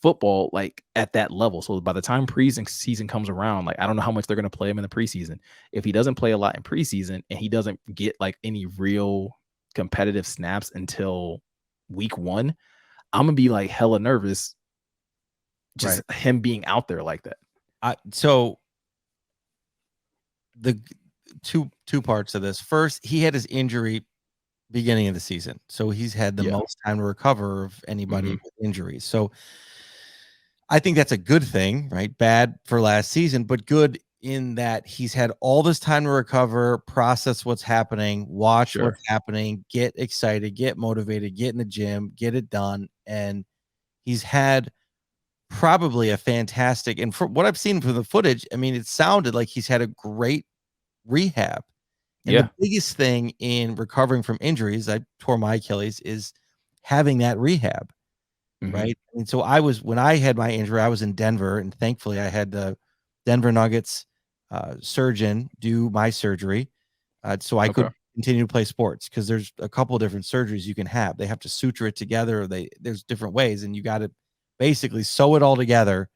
football like at that level. So by the time preseason comes around, like I don't know how much they're going to play him in the preseason. If he doesn't play a lot in preseason and he doesn't get like any real competitive snaps until week 1, I'm gonna be like hella nervous just Right. him being out there like that. So the two parts of this. First, he had his injury beginning of the season, so he's had the Yeah. most time to recover of anybody Mhm. with injuries. So I think that's a good thing, right? Bad for last season, but good in that he's had all this time to recover, process what's happening, watch Sure. what's happening, get excited, get motivated, get in the gym, get it done. And he's had probably a fantastic, and from what I've seen from the footage, I mean, it sounded like he's had a great rehab. And the Yeah. biggest thing in recovering from injuries, I tore my Achilles, is having that rehab. Mhm. Right? And so when I had my injury, I was in Denver, and thankfully I had the Denver Nuggets surgeon do my surgery, so I Okay. could continue to play sports because there's a couple of different surgeries you can have. They have to suture it together. There's different ways, and you got to basically sew it all together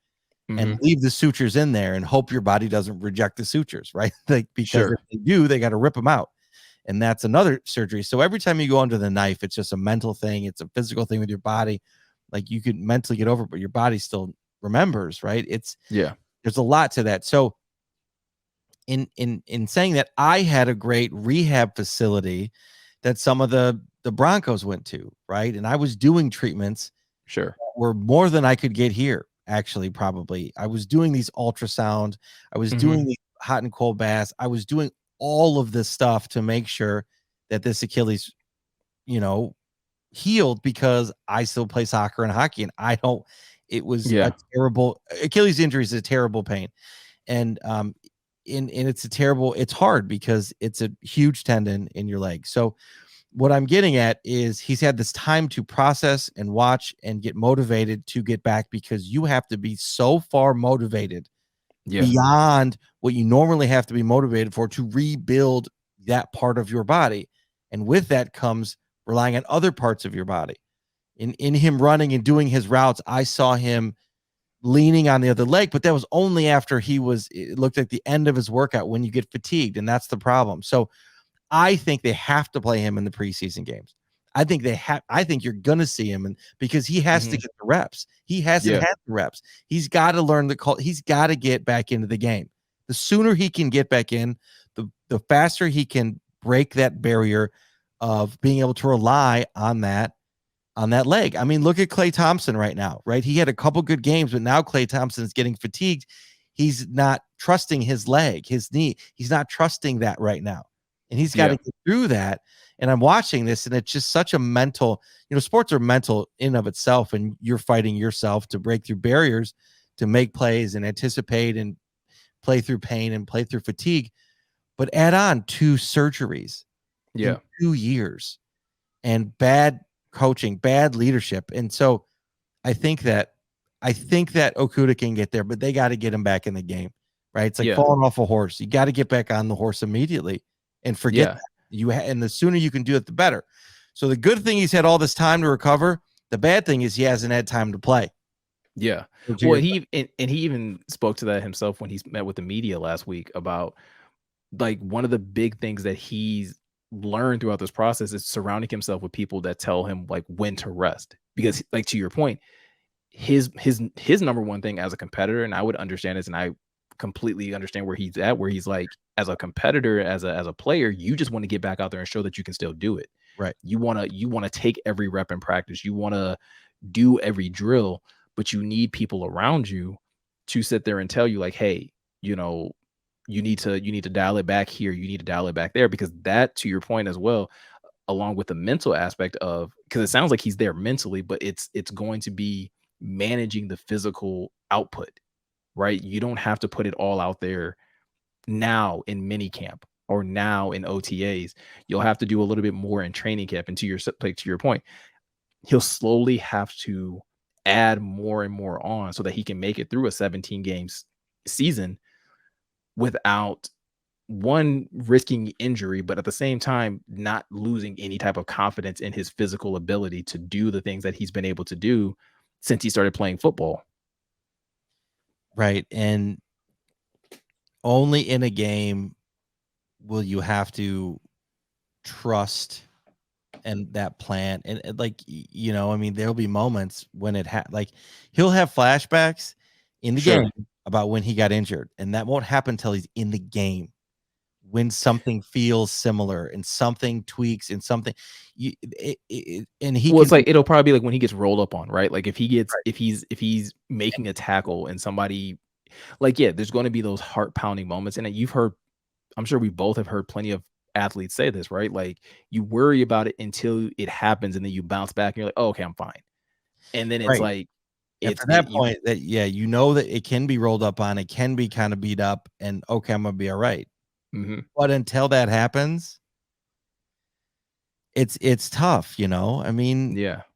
and Mhm. leave the sutures in there and hope your body doesn't reject the sutures, right? Like because if Sure. they do, they got to rip them out. And that's another surgery. So every time you go under the knife, it's just a mental thing. It's a physical thing with your body. Like you could mentally get over it, but your body still remembers, right? Yeah. There's a lot to that. So in saying that, I had a great rehab facility that some of the Broncos went to, right? And I was doing treatments Sure. that were more than I could get here. Actually, probably I was doing these ultrasound, I was Mhm. doing the hot and cold baths, I was doing all of this stuff to make sure that this Achilles, you know, healed because I still play soccer and hockey, and I don't. It was a Yeah. terrible Achilles injury is a terrible pain, and and it's hard because it's a huge tendon in your leg. So what I'm getting at is he's had this time to process and watch and get motivated to get back because you have to be so far motivated Yeah. beyond what you normally have to be motivated for to rebuild that part of your body. And with that comes relying on other parts of your body. In him running and doing his routes, I saw him leaning on the other leg, but that was only after it looked like the end of his workout when you get fatigued, and that's the problem. So I think they have to play him in the preseason games. I think you're gonna see him, and because he has to Mhm. get the reps. He hasn't Yeah. had the reps. He's got to learn the call. He's got to get back into the game. The sooner he can get back in, the faster he can break that barrier of being able to rely on that leg. I mean, look at Klay Thompson right now, right? He had a couple good games, but now Klay Thompson is getting fatigued. He's not trusting his leg, his knee. He's not trusting that right now. And he's got to Yeah. get through that. And I'm watching this, and it's just such a mental, sports are mental in of itself, and you're fighting yourself to break through barriers, to make plays and anticipate and play through pain and play through fatigue. But add on 2 surgeries in Yeah. 2 years and bad coaching, bad leadership. And so I think that Okuda can get there, but they got to get him back in the game, right? It's like Yeah. falling off a horse. You got to get back on the horse immediately and forget Yeah. that. And the sooner you can do it, the better. So the good thing, he's had all this time to recover. The bad thing is he hasn't had time to play. Yeah. So to Well, your he even spoke to that himself when he's met with the media last week about like one of the big things that he's learned throughout this process is surrounding himself with people that tell him like when to rest. Because like to your point, his number one thing as a competitor, and I would understand this, and I completely understand where he's at, where he's like, as a competitor, as a player, you just want to get back out there and show that you can still do it. right. You want to take every rep in practice. You want to do every drill, but you need people around you to sit there and tell you like, hey, you know, you need to dial it back here, you need to dial it back there, because that, to your point as well, along with the mental aspect of, because it sounds like he's there mentally, but it's going to be managing the physical output, right? You don't have to put it all out there now in mini camp or now in OTAs. You'll have to do a little bit more in training camp. And to your point, he'll slowly have to add more and more on so that he can make it through a 17 games season without, one, risking injury, but at the same time not losing any type of confidence in his physical ability to do the things that he's been able to do since he started playing football. Right. And only in a game will you have to trust and that plan. And like, I mean, there'll be moments when like he'll have flashbacks in the game about when he got injured, and that won't happen until he's in the game, when something feels similar and something tweaks and something it's like, it'll probably be like when he gets rolled up on, right? Like if he's making a tackle and somebody, like, there's going to be those heart pounding moments. And you've heard, I'm sure we both have heard plenty of athletes say this, right? Like, you worry about it until it happens, and then you bounce back and you're like, oh, okay, I'm fine. And then it's like, it's at that point that, that it can be rolled up on, it can be kind of beat up, and okay, I'm gonna be all right. Mm-hmm. But until that happens, it's tough, I mean,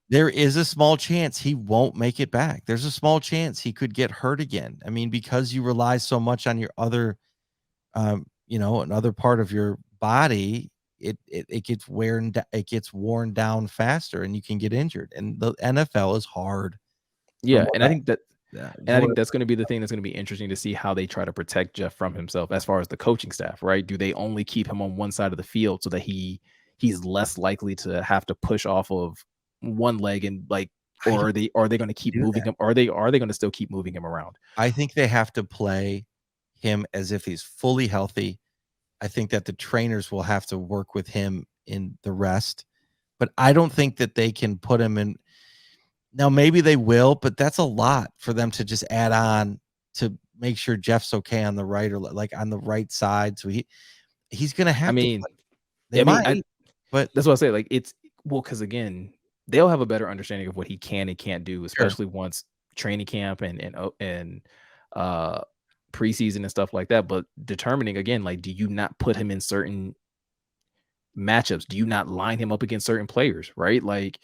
there is a small chance he won't make it back. There's a small chance he could get hurt again. I mean, because you rely so much on your other, another part of your body, it gets worn down faster, and you can get injured. And the NFL is hard. Yeah, and I think that, and I think that's going to be the thing that's going to be interesting to see how they try to protect Jeff from himself as far as the coaching staff, right? Do they only keep him on one side of the field so that he's less likely to have to push off of one leg, and like, or are they going to keep moving him? Are they going to still keep moving him around? I think they have to play him as if he's fully healthy. I think that the trainers will have to work with him in the rest, but I don't think that they can put him in. Now, maybe they will, but that's a lot for them to just add on to make sure Jeff's okay on the right, or like on the right side. So he's going to have to play. They might, but that's what I say. Like, it's, well, because again, they'll have a better understanding of what he can and can't do, especially once training camp and preseason and stuff like that. But determining, again, like, do you not put him in certain matchups? Do you not line him up against certain players, right? Like,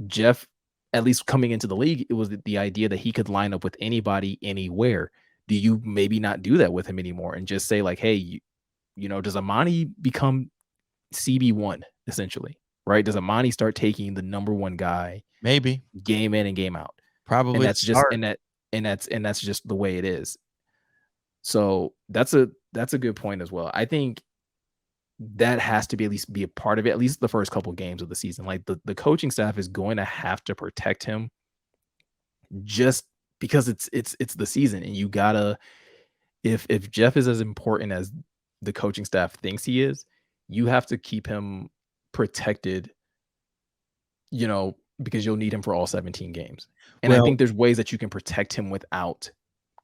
Jeff, at least coming into the league, it was the idea that he could line up with anybody anywhere. Do you maybe not do that with him anymore and just say, like, hey, does Amani become CB1 essentially, right? Does Amani start taking the number one guy, maybe, game in and game out? Probably. And that's just that's just the way it is. So that's a good point as well. I think that has to be at least be a part of it, at least the first couple of games of the season. Like, the coaching staff is going to have to protect him, just because it's the season, and you gotta, if Jeff is as important as the coaching staff thinks he is, you have to keep him protected, because you'll need him for all 17 games. And I think there's ways that you can protect him without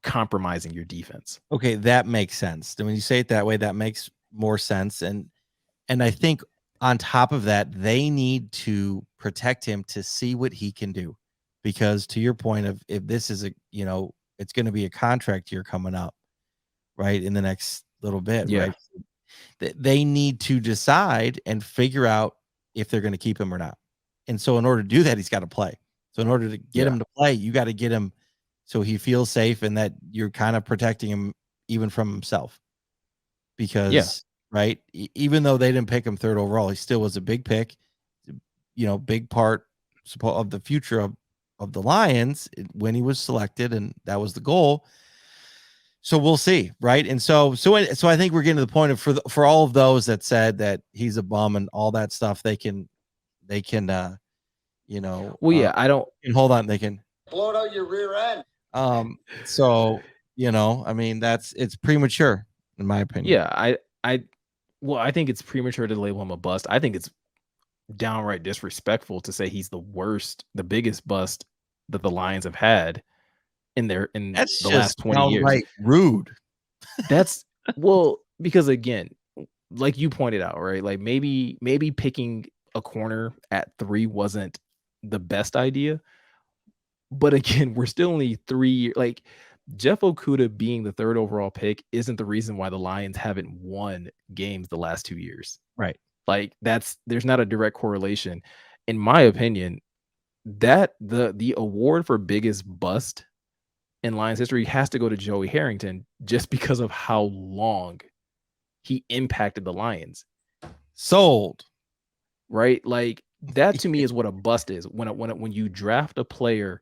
compromising your defense. Okay, that makes sense. When you say it that way, that makes more sense. And I think on top of that, they need to protect him to see what he can do, because to your point of, if this is it's going to be a contract year coming up, right, in the next little bit, right? They need to decide and figure out if they're going to keep him or not. And so in order to do that, he's got to play. So in order to get him to play, you got to get him so he feels safe, and that you're kind of protecting him even from himself. Because, right, even though they didn't pick him third overall, he still was a big pick, big part of the future of the Lions when he was selected, and that was the goal. So we'll see, right? And so I think we're getting to the point of, for all of those that said that he's a bum and all that stuff, they can I don't. And hold on, they can blow it out your rear end. So I mean, it's premature in my opinion. Yeah, I think it's premature to label him a bust. I think it's downright disrespectful to say he's the biggest bust that the Lions have had in the last 20 years. Rude That's well, because again, like you pointed out, right? Like maybe picking a corner at 3 wasn't the best idea. But again, we're still only 3 like Jeff Okudah being the 3rd overall pick isn't the reason why the Lions haven't won games the last 2 years. Right. Like there's not a direct correlation. In my opinion, that the award for biggest bust in Lions history has to go to Joey Harrington just because of how long he impacted the Lions. Sold. Right? Like that to me is what a bust is. When you draft a player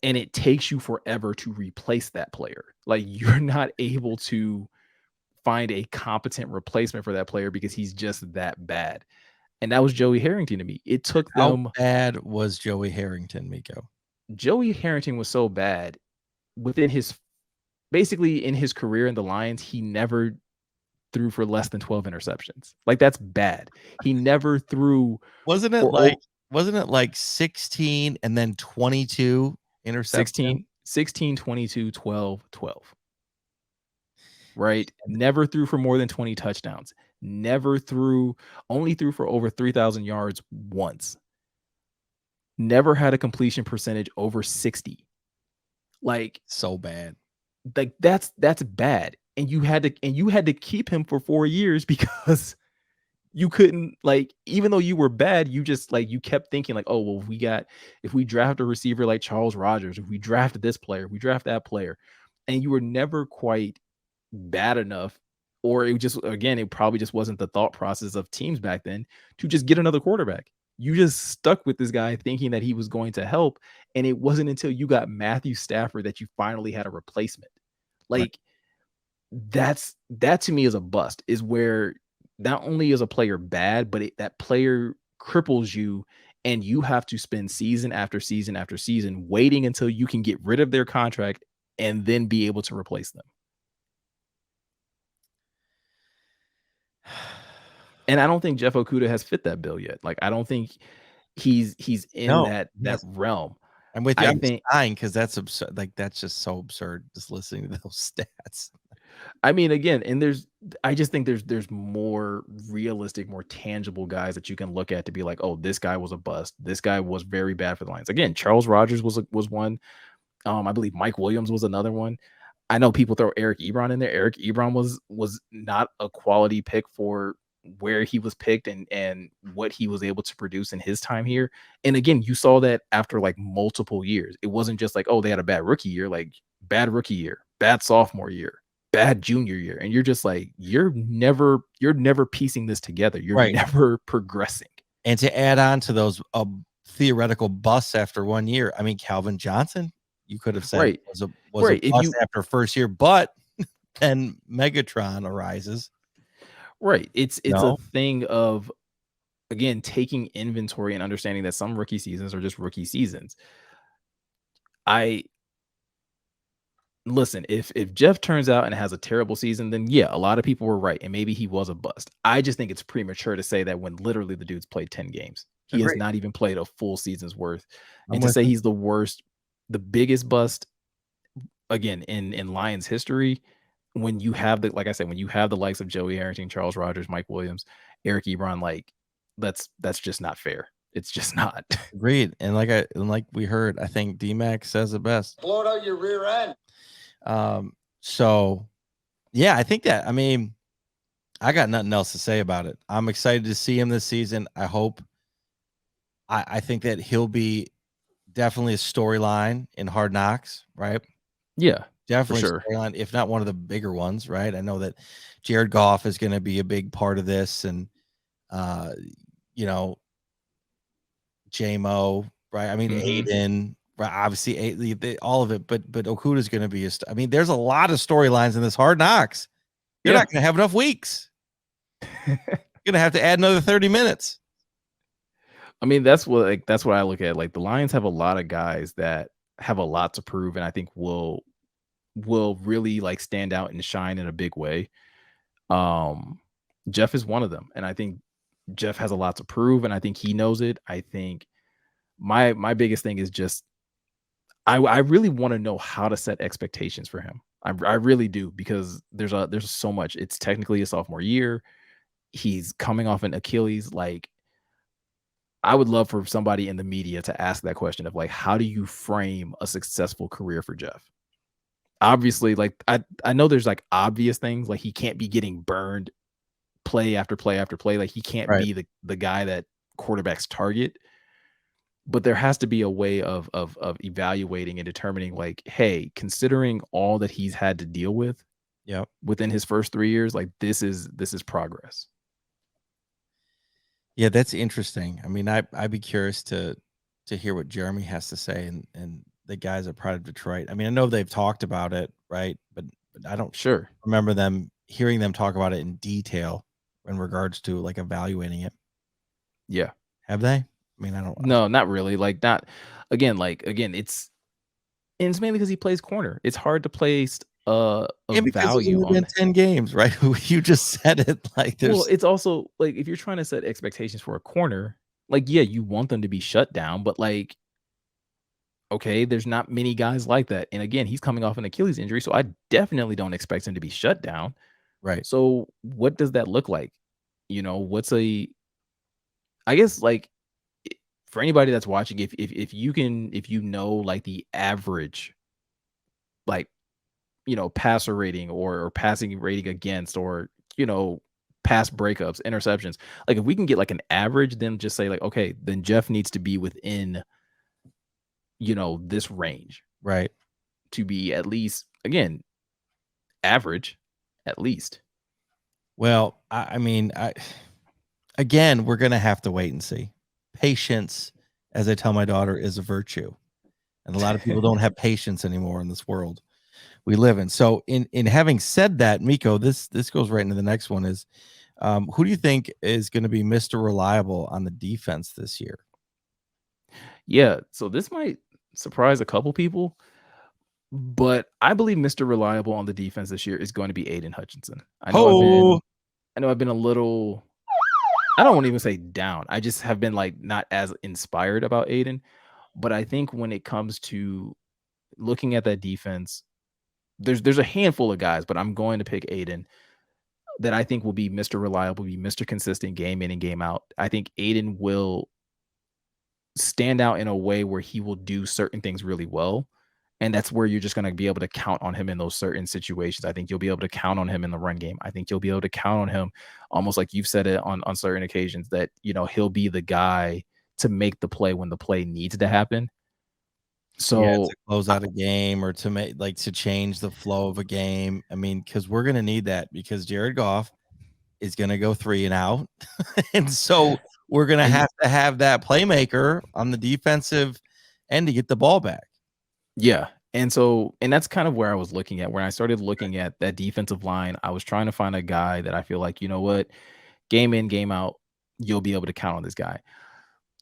and it takes you forever to replace that player. Like you're not able to find a competent replacement for that player because he's just that bad. And that was Joey Harrington to me. It took How them. bad was Joey Harrington, Meko? Joey Harrington was so bad within his basically in his career in the Lions, he never threw for less than 12 interceptions. Like that's bad. He never threw Wasn't it like 16 and then 22 interceptions? 16, 22, 12, 12. Right? Never threw for more than 20 touchdowns. Only threw for over 3,000 yards once. Never had a completion percentage over 60. Like so bad. Like that's bad. And you had to keep him for 4 years because you couldn't, like, even though you were bad, you just like you kept thinking like, oh well, if we draft a receiver like Charles Rogers, if we draft this player, we draft that player, and you were never quite bad enough, or it probably just wasn't the thought process of teams back then to just get another quarterback. You just stuck with this guy thinking that he was going to help, and it wasn't until you got Matthew Stafford that you finally had a replacement. Like that to me is a bust, is where not only is a player bad, but that player cripples you, and you have to spend season after season after season waiting until you can get rid of their contract and then be able to replace them. And I don't think Jeff Okudah has fit that bill yet. Like I don't think he's in that realm. I'm with you. I'm dying because that's absurd. Like that's just so absurd. Just listening to those stats. I mean, again, and I just think there's more realistic, more tangible guys that you can look at to be like, oh, this guy was a bust. This guy was very bad for the Lions. Again, Charles Rogers was one. I believe Mike Williams was another one. I know people throw Eric Ebron in there. Eric Ebron was not a quality pick for where he was picked and what he was able to produce in his time here. And again, you saw that after like multiple years. It wasn't just like, oh, they had a bad rookie year, like bad rookie year, bad sophomore year, bad junior year. And you're just like, you're never piecing this together. You're never progressing. And to add on to those theoretical busts after 1 year, I mean, Calvin Johnson, you could have said was a bust after first year, but then Megatron arises. Right. It's a thing of, again, taking inventory and understanding that some rookie seasons are just rookie seasons. Listen, if Jeff turns out and has a terrible season, then yeah, a lot of people were right, and maybe he was a bust. I just think it's premature to say that when literally the dude's played 10 games. He has not even played a full season's worth. And to say he's the worst, the biggest bust, again, in Lions history, when you have when you have the likes of Joey Harrington, Charles Rogers, Mike Williams, Eric Ebron, like that's just not fair. It's just not. Agreed. And like we heard, I think D-Mac says it best. Blow out your rear end. So yeah, I think that, I mean, I got nothing else to say about it. I'm excited to see him this season. I think that he'll be definitely a storyline in Hard Knocks, right? Yeah. Definitely storyline, if not one of the bigger ones, right? I know that Jared Goff is going to be a big part of this, and J-Mo, right? I mean, Aiden, right? Obviously, all of it, but Okuda is going to be I mean, there's a lot of storylines in this Hard Knocks. You're not going to have enough weeks. You're going to have to add another 30 minutes. I mean, that's what I look at. Like the Lions have a lot of guys that have a lot to prove, and I think will really like stand out and shine in a big way. Jeff is one of them, and I think Jeff has a lot to prove, and I think he knows it. I think my biggest thing is just I really want to know how to set expectations for him. I really do, because there's so much. It's technically a sophomore year. He's coming off an Achilles. Like, I would love for somebody in the media to ask that question of like, how do you frame a successful career for Jeff? Obviously, like I know there's like obvious things, like he can't be getting burned play after play after play. Like, he can't Right. be the guy that quarterbacks target. But there has to be a way of evaluating and determining, like, hey, considering all that he's had to deal with Yep. within his first 3 years, like, this is progress. Yeah, that's interesting. I mean, I'd be curious to hear what Jeremy has to say and the guys at Pride of Detroit. I mean, I know they've talked about it, right? But I don't Sure. remember hearing them talk about it in detail in regards to like evaluating it. Yeah. Have they? I mean, I don't. No, not really. Like, not again, it's mainly because he plays corner. It's hard to place a Yeah, because there's value only been on. 10 games, right? You just said it. Like, Well, there's it's also like, if you're trying to set expectations for a corner, like, yeah, you want them to be shut down, but like, okay, there's not many guys like that. And again, he's coming off an Achilles injury, so I definitely don't expect him to be shut down. right. So what does that look like? What's I guess, like, for anybody that's watching, if you know, like, the average, like, passer rating or passing rating against, or, pass breakups, interceptions, like, if we can get like an average, then just say like, okay, then Jeff needs to be within, this range Right. to be at least, again, average, at least. Well, I mean, again, we're gonna have to wait and see. Patience, as I tell my daughter, is a virtue, and a lot of people don't have patience anymore in this world we live in. So, in having said that, Meko, this goes right into the next one. Is who do you think is going to be Mr. Reliable on the defense this year? Yeah, so this might surprise a couple people, but I believe Mr. Reliable on the defense this year is going to be Aiden Hutchinson. Oh, I know I've been a little, I don't want to even say down. I just have been like not as inspired about Aiden. But I think when it comes to looking at that defense, there's a handful of guys, but I'm going to pick Aiden, that I think will be Mr. Reliable, be Mr. Consistent game in and game out. I think Aiden will stand out in a way where he will do certain things really well. And that's where you're just going to be able to count on him in those certain situations. I think you'll be able to count on him in the run game. I think you'll be able to count on him, almost like you've said it on certain occasions, that, he'll be the guy to make the play when the play needs to happen. yeah, So to close out a game or to make to change the flow of a game. I mean, because we're gonna need that because Jared Goff is gonna go 3 and out, and so we're gonna And have to have that playmaker on the defensive end to get the ball back. yeah. And that's kind of where I was looking at. When I started looking at that defensive line, I was trying to find a guy that I feel like, you know what, game in, game out, you'll be able to count on this guy.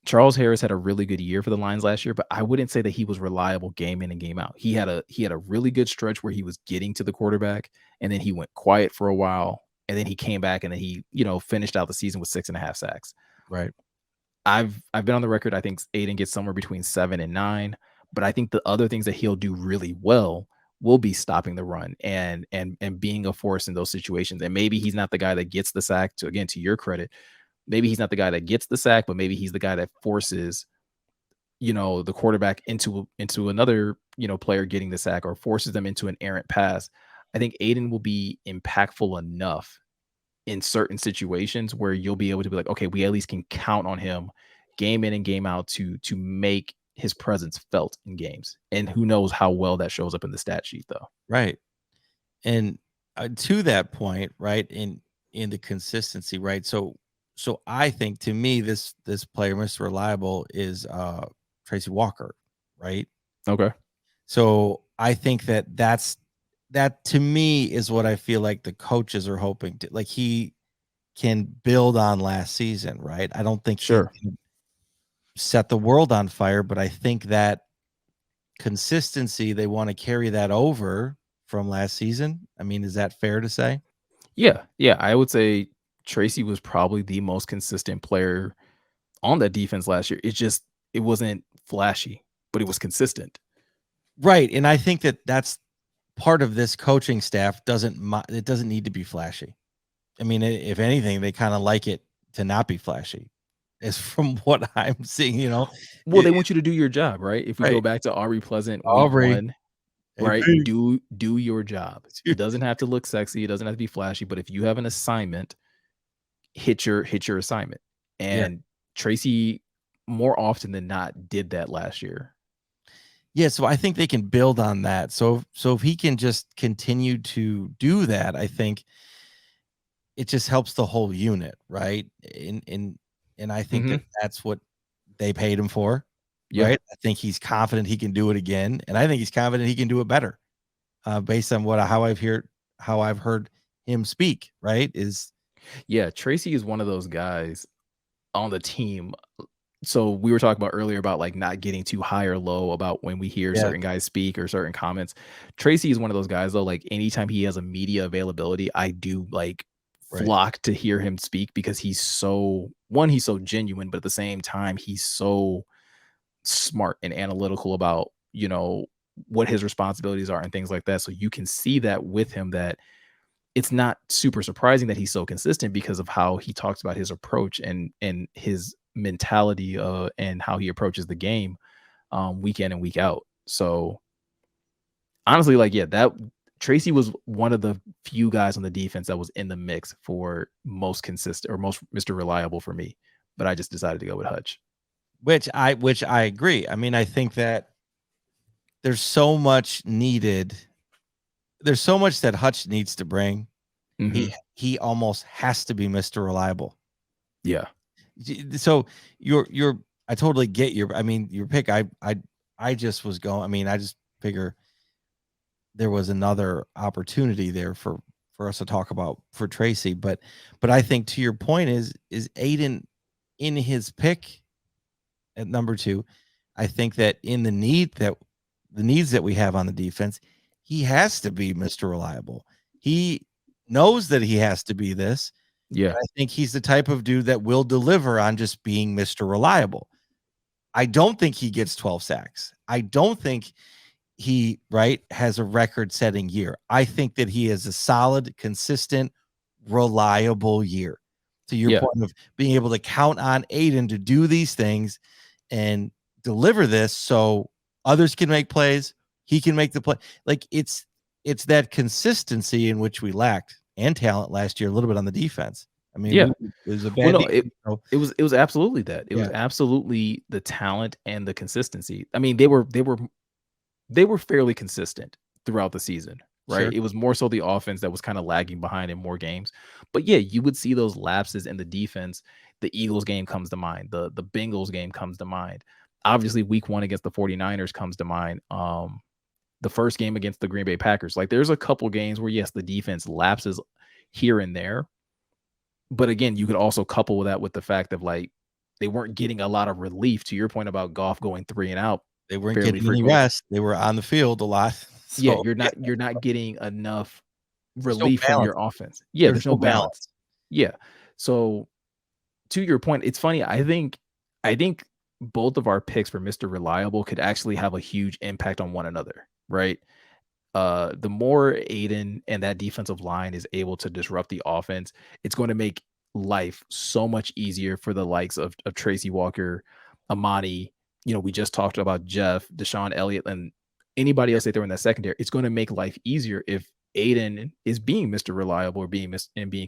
Charles Harris had a really good year for the Lions last year, but I wouldn't say that he was reliable game in and game out. He had a really good stretch where he was getting to the quarterback, and then he went quiet for a while, and then he came back, and then he, finished out the season with 6.5 sacks. Right. I've been on the record. I think Aiden gets somewhere between 7 and 9, but I think the other things that he'll do really well will be stopping the run and being a force in those situations. And maybe he's not the guy that gets the sack, to your credit. Maybe he's not the guy that gets the sack, but maybe he's the guy that forces, the quarterback into another, player getting the sack, or forces them into an errant pass. I think Aiden will be impactful enough in certain situations where you'll be able to be like, okay, we at least can count on him game in and game out to make his presence felt in games. And who knows how well that shows up in the stat sheet, though. Right. And to that point, right, in the consistency, right? So I think, to me, this player, Mr. Reliable, is Tracy Walker, right? Okay. So I think that to me is what I feel like the coaches are hoping to, like, he can build on last season, right? I don't think he Sure. can set the world on fire, but I think that consistency, they want to carry that over from last season. I mean, is that fair to say? Yeah. Yeah. I would say Tracy was probably the most consistent player on that defense last year. It wasn't flashy, but it was consistent. Right. And I think that that's part of this coaching staff doesn't need to be flashy. I mean, if anything, they kind of like it to not be flashy, is from what I'm seeing. Well, they want you to do your job, right? If we Right. go back to Aubrey Pleasant, Aubrey. week 1, right? Hey, Do your job. It doesn't have to look sexy. It doesn't have to be flashy. But if you have an assignment, hit your assignment. And Tracy, more often than not, did that last year. Yeah, so I think they can build on that. So if he can just continue to do that, I think it just helps the whole unit, right? And I think that's what they paid him for, right? I think he's confident he can do it again, and I think he's confident he can do it better, based on how I've heard him speak. Right? Tracy is one of those guys on the team. So we were talking about earlier about like not getting too high or low about when we hear certain guys speak or certain comments. Tracy is one of those guys though, like anytime he has a media availability, I do like flock to hear him speak because he's so genuine, but at the same time, he's so smart and analytical about, what his responsibilities are and things like that. So you can see that with him, that it's not super surprising that he's so consistent because of how he talks about his approach and his mentality and how he approaches the game week in and week out. So honestly, that Tracy was one of the few guys on the defense that was in the mix for most consistent or most Mr. Reliable for me, but I just decided to go with Hutch. Which I agree. I mean, I think that there's so much needed. There's so much that Hutch needs to bring. He almost has to be Mr. Reliable. Yeah. So I totally get your pick. I just was going. I mean, I just figure there was another opportunity there for us to talk about for Tracy, but I think to your point is Aiden in his pick at number 2. I think that in the needs that we have on the defense, he has to be Mr. Reliable. He knows that he has to be this. Yeah. I think he's the type of dude that will deliver on just being Mr. Reliable. I don't think he gets 12 sacks. I don't think he has a record-setting year. I think that he is a solid, consistent, reliable year. To your point of being able to count on Aiden to do these things and deliver this so others can make plays, he can make the play. Like it's that consistency in which we lacked and talent last year a little bit on the defense. I mean, it was a bad it was absolutely that. It was absolutely the talent and the consistency. I mean, they were fairly consistent throughout the season, right? Sure. It was more so the offense that was kind of lagging behind in more games. But yeah, you would see those lapses in the defense. The Eagles game comes to mind. The Bengals game comes to mind. Obviously, week 1 against the 49ers comes to mind. The first game against the Green Bay Packers. Like there's a couple games where, yes, the defense lapses here and there. But again, you could also couple that with the fact of like they weren't getting a lot of relief, to your point about Goff going 3 and out. They weren't getting any rest. They were on the field a lot. So, yeah, you're not getting enough relief from your offense. Yeah, there's no balance. Yeah. So to your point, it's funny. I think both of our picks for Mr. Reliable could actually have a huge impact on one another, right? The more Aiden and that defensive line is able to disrupt the offense, it's going to make life so much easier for the likes of Tracy Walker, Amani. We just talked about Jeff, Deshaun Elliott, and anybody else they throw in that secondary. It's going to make life easier if Aiden is being Mr. Reliable or being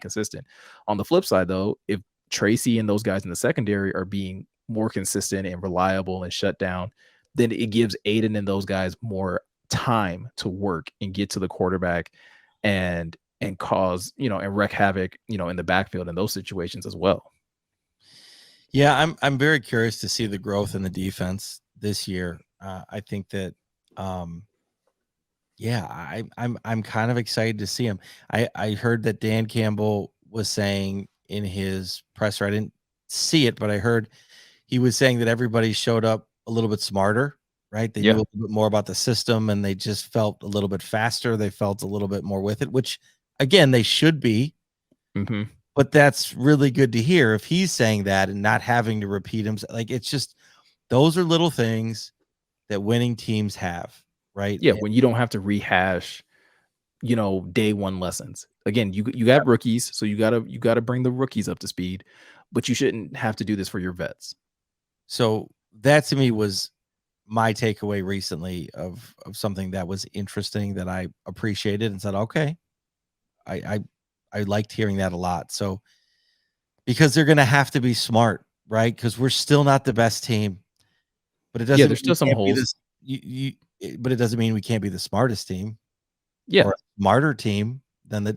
consistent. On the flip side, though, if Tracy and those guys in the secondary are being more consistent and reliable and shut down, then it gives Aiden and those guys more time to work and get to the quarterback and cause, and wreak havoc, in the backfield in those situations as well. Yeah, I'm very curious to see the growth in the defense this year. I think that I'm kind of excited to see him. I heard that Dan Campbell was saying in his presser, I didn't see it, but I heard he was saying that everybody showed up a little bit smarter, right? They knew a little bit more about the system and they just felt a little bit faster. They felt a little bit more with it, which again, they should be. Mm-hmm. But that's really good to hear if he's saying that and not having to repeat himself. Like it's just, those are little things that winning teams have, right? Yeah, when you don't have to rehash day one lessons. Again, you got rookies, so you gotta bring the rookies up to speed, but you shouldn't have to do this for your vets. So that to me was my takeaway recently of something that was interesting that I appreciated and said, okay, I liked hearing that a lot. So because they're going to have to be smart, right? Because we're still not the best team, but it doesn't. Yeah, there's still some holes. But it doesn't mean we can't be the smartest team. Yeah, or a smarter team than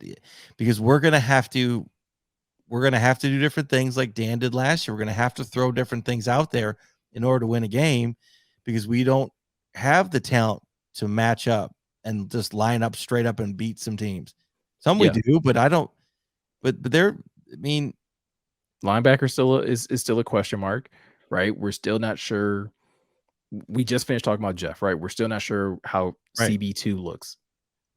because we're going to have to do different things like Dan did last year. We're going to have to throw different things out there in order to win a game because we don't have the talent to match up and just line up straight up and beat some teams. Some we do, but I don't. But they're. I mean, linebacker is still a question mark, right? We're still not sure. We just finished talking about Jeff, right? We're still not sure how CB2 looks.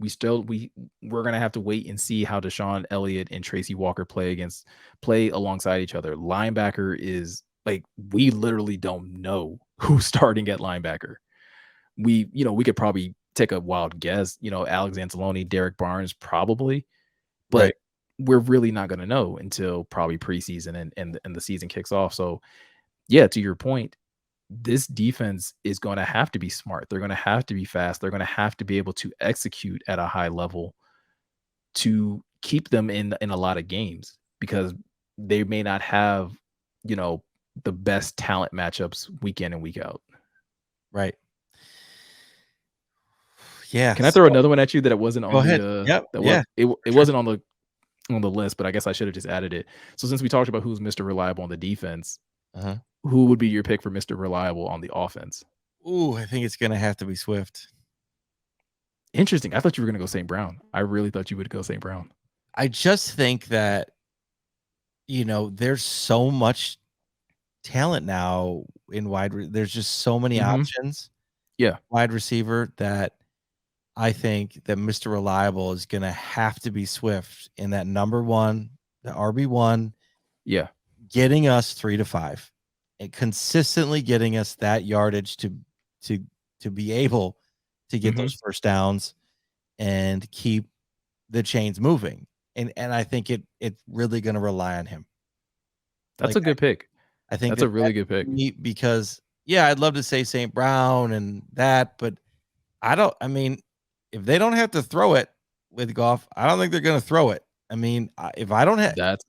We're gonna have to wait and see how Deshaun Elliott and Tracy Walker play alongside each other. Linebacker is like we literally don't know who's starting at linebacker. We could probably take a wild guess. Alex Anzalone, Derek Barnes, probably, but we're really not gonna know until probably preseason and the season kicks off. So, yeah, to your point, this defense is going to have to be smart. They're going to have to be fast. They're going to have to be able to execute at a high level to keep them in a lot of games because they may not have, the best talent matchups week in and week out. Right. Yeah. Can I throw another one at you that it wasn't on go ahead. It wasn't on the list, but I guess I should have just added it. So since we talked about who's Mr. Reliable on the defense, who would be your pick for Mr. Reliable on the offense? Ooh, I think it's going to have to be Swift. Interesting. I thought you were going to go St. Brown. I really thought you would go St. Brown. I just think that, there's so much talent now in there's just so many options. Yeah. Wide receiver that I think that Mr. Reliable is going to have to be Swift in that number one, the RB1. Yeah. Getting us 3 to 5. And consistently getting us that yardage to be able to get those first downs and keep the chains moving. And I think it's really going to rely on him. That's a good pick. I think that's a really good pick because I'd love to say St. Brown and that, but if they don't have to throw it with Goff, I don't think they're going to throw it. I mean, if I don't have that,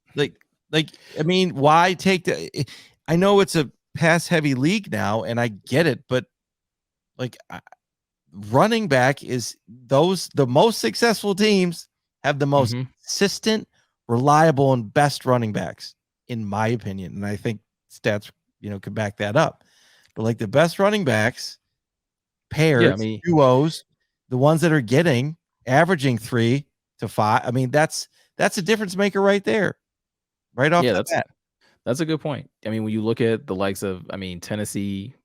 why take the? I know it's a pass-heavy league now, and I get it, but running back is the most successful teams have the most consistent, reliable, and best running backs, in my opinion. And I think stats, could back that up. But the best running backs, pairs, duos, the ones that are averaging 3 to 5. I mean, that's a difference maker right there. Right off the bat. That's a good point. I mean, when you look at the likes of, Tennessee,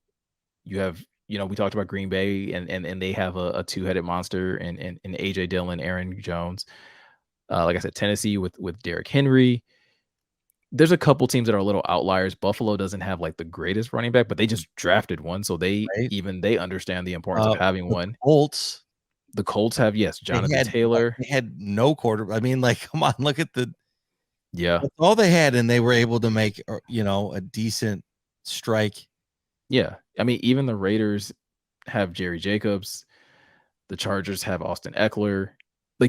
you have, we talked about Green Bay and they have a two-headed monster and AJ Dillon, Aaron Jones. Like I said, Tennessee with Derrick Henry. There's a couple teams that are a little outliers. Buffalo doesn't have the greatest running back, but they just drafted one. So they understand the importance of having one. The Colts have, Jonathan Taylor. They had no quarter. I mean, come on, look at that's all they had, and they were able to make, a decent strike. Yeah. I mean, even the Raiders have Jerry Jacobs. The Chargers have Austin Eckler.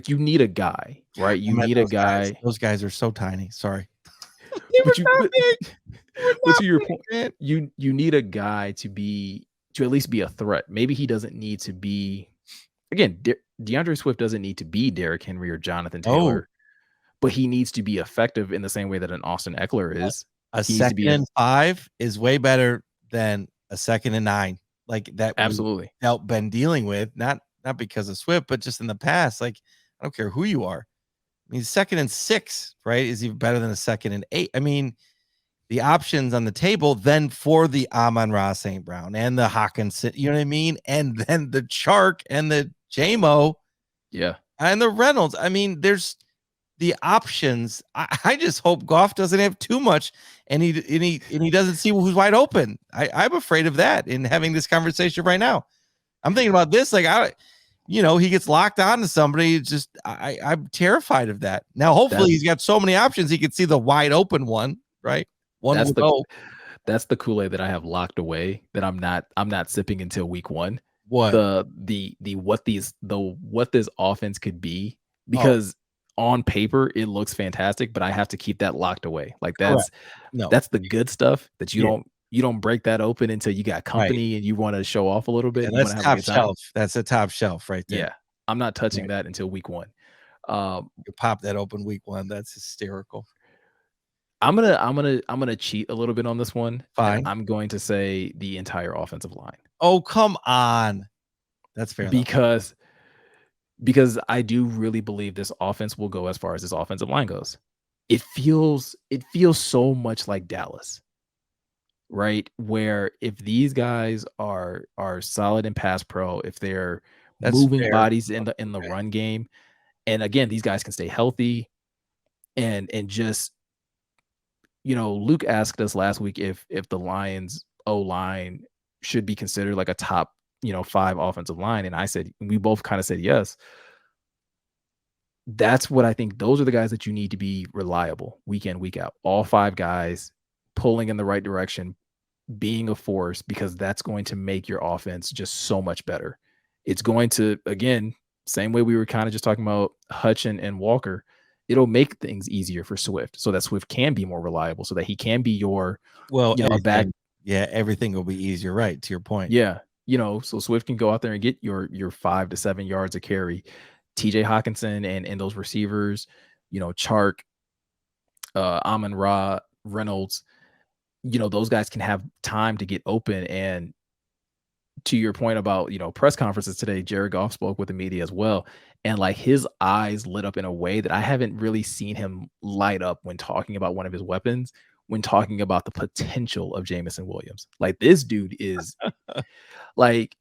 You need a guy, right? You need a guy. Those guys are so tiny. Sorry. But to your point, you need a guy to at least be a threat. Maybe he doesn't need to be, again, DeAndre Swift doesn't need to be Derrick Henry or Jonathan Taylor. But he needs to be effective in the same way that an Austin Eckler is. A second and 5 is way better than a 2nd and 9. That absolutely been dealing with, not because of Swift, but just in the past. I don't care who you are. I mean, 2nd and 6, right, is even better than a 2nd and 8. I mean, the options on the table then for the Amon-Ra St. Brown and the Hawkins, you know what I mean? And then the Chark and the JMO. Yeah. And the Reynolds. I mean, there's the options. I just hope Goff doesn't have too much and he doesn't see who's wide open. I'm afraid of that in having this conversation right now. I'm thinking about this. he gets locked onto somebody. It's just I'm terrified of that. Now, hopefully, he's got so many options. He can see the wide open one, right? That's the Kool-Aid that I have locked away that I'm not sipping until week 1. What? What this offense could be, because on paper it looks fantastic, but I have to keep that locked away. Like that's the good stuff that you don't break that open until you got company and you want to show off a little bit. Yeah, that's top shelf. That's a top shelf right there. Yeah, I'm not touching that until week 1. You pop that open week 1. That's hysterical. I'm gonna cheat a little bit on this one. Fine. I'm going to say the entire offensive line. Oh, come on. That's fair. Because I do really believe this offense will go as far as this offensive line goes. It feels so much like Dallas, right? Where if these guys are solid in pass pro, if they're moving bodies in the run game, and again, these guys can stay healthy, and just Luke asked us last week if the Lions O-line should be considered like a top 5 offensive line, and I said, we both kind of said yes. That's what I think. Those are the guys that you need to be reliable week in, week out. All 5 guys pulling in the right direction, being a force, because that's going to make your offense just so much better. It's going to, again, same way we were kind of just talking about Hutch and Walker, it'll make things easier for Swift so that Swift can be more reliable, so that he can be your back. Yeah, everything will be easier, right? To your point. Yeah. So Swift can go out there and get your 5 to 7 yards of carry. TJ Hawkinson and those receivers, Chark, Amon-Ra, Reynolds, those guys can have time to get open. And to your point about, press conferences today, Jared Goff spoke with the media as well. And like his eyes lit up in a way that I haven't really seen him light up when talking about one of his weapons, when talking about the potential of Jameson Williams. Like this dude is like,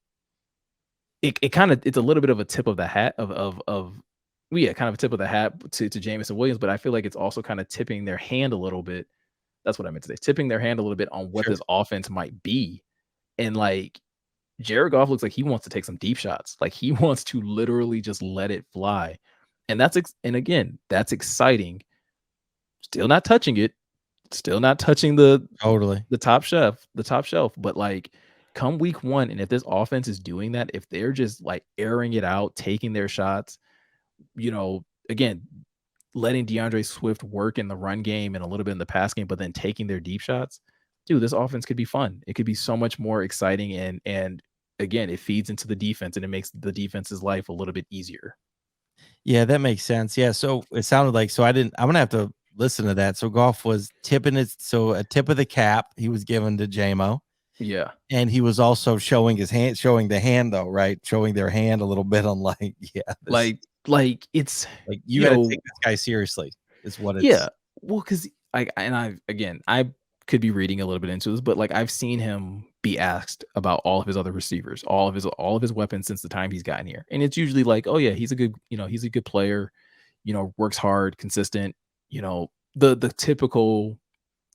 it's a little bit of a tip of the hat kind of a tip of the hat to Jameson Williams, but I feel like it's also kind of tipping their hand a little bit. That's what I meant to say. Tipping their hand a little bit on what this offense might be. And like Jared Goff looks like he wants to take some deep shots. Like he wants to literally just let it fly. And that's exciting. Still not touching it. Still not touching the top shelf. But like come week 1, and if this offense is doing that, if they're just like airing it out, taking their shots, again, letting DeAndre Swift work in the run game and a little bit in the pass game, but then taking their deep shots, dude, this offense could be fun. It could be so much more exciting. And again, it feeds into the defense and it makes the defense's life a little bit easier. Yeah, that makes sense. Yeah. So it sounded like, I'm going to have to listen to that. So Goff was tipping it. So a tip of the cap he was given to JMO. Yeah. And he was also showing the hand though, right? Showing their hand a little bit on like, like it's like you got to take this guy seriously is what it's. Yeah. Well, because I could be reading a little bit into this, but like I've seen him be asked about all of his other receivers, all of his weapons since the time he's gotten here. And it's usually like, oh yeah, he's a good player, works hard, consistent, the typical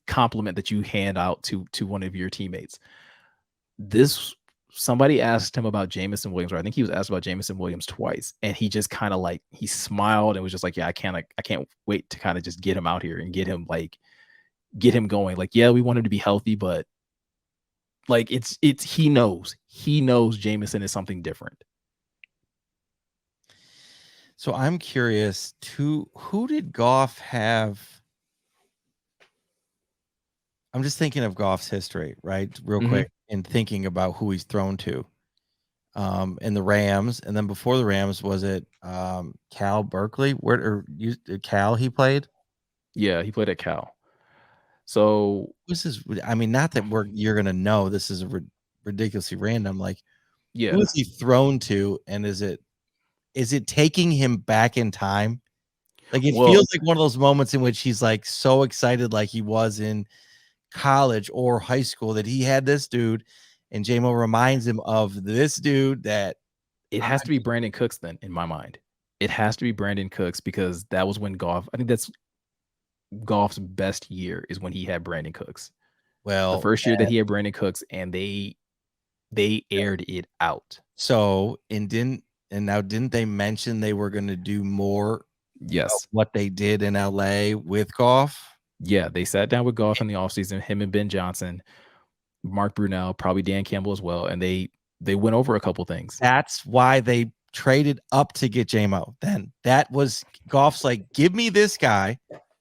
compliment that you hand out to one of your teammates. Somebody asked him about Jameson Williams, or I think he was asked about Jameson Williams twice, and he just kind of like he smiled and was just like, yeah, I can't wait to kind of just get him out here and get him going. Like, yeah, we want him to be healthy, but like it's he knows Jameson is something different. So I'm curious who did Goff have? I'm just thinking of Goff's history, right? Real quick, and thinking about who he's thrown to. In the Rams, and then before the Rams, was it Cal Berkeley? Cal he played? Yeah, he played at Cal. So this is, I mean, not that you're gonna know. This is ridiculously random. Like, yeah, who is he thrown to, and is it taking him back in time? Like it feels like one of those moments in which he's like so excited, like he was in college or high school, that he had this dude, and JMO reminds him of this dude. That it has to be Brandon Cooks then, in my mind. It has to be Brandon Cooks, because that was when Goff, I think that's Goff's best year, is when he had Brandon Cooks. Well, the first year that he had Brandon Cooks, and they aired it out. So, and didn't And now, didn't they mention they were going to do more Yes. of what they did in LA with Goff? Yeah, they sat down with Goff in the offseason, him and Ben Johnson, Mark Brunell, probably Dan Campbell as well, and they went over a couple things. That's why they traded up to get JMO. Then that was Goff's like, give me this guy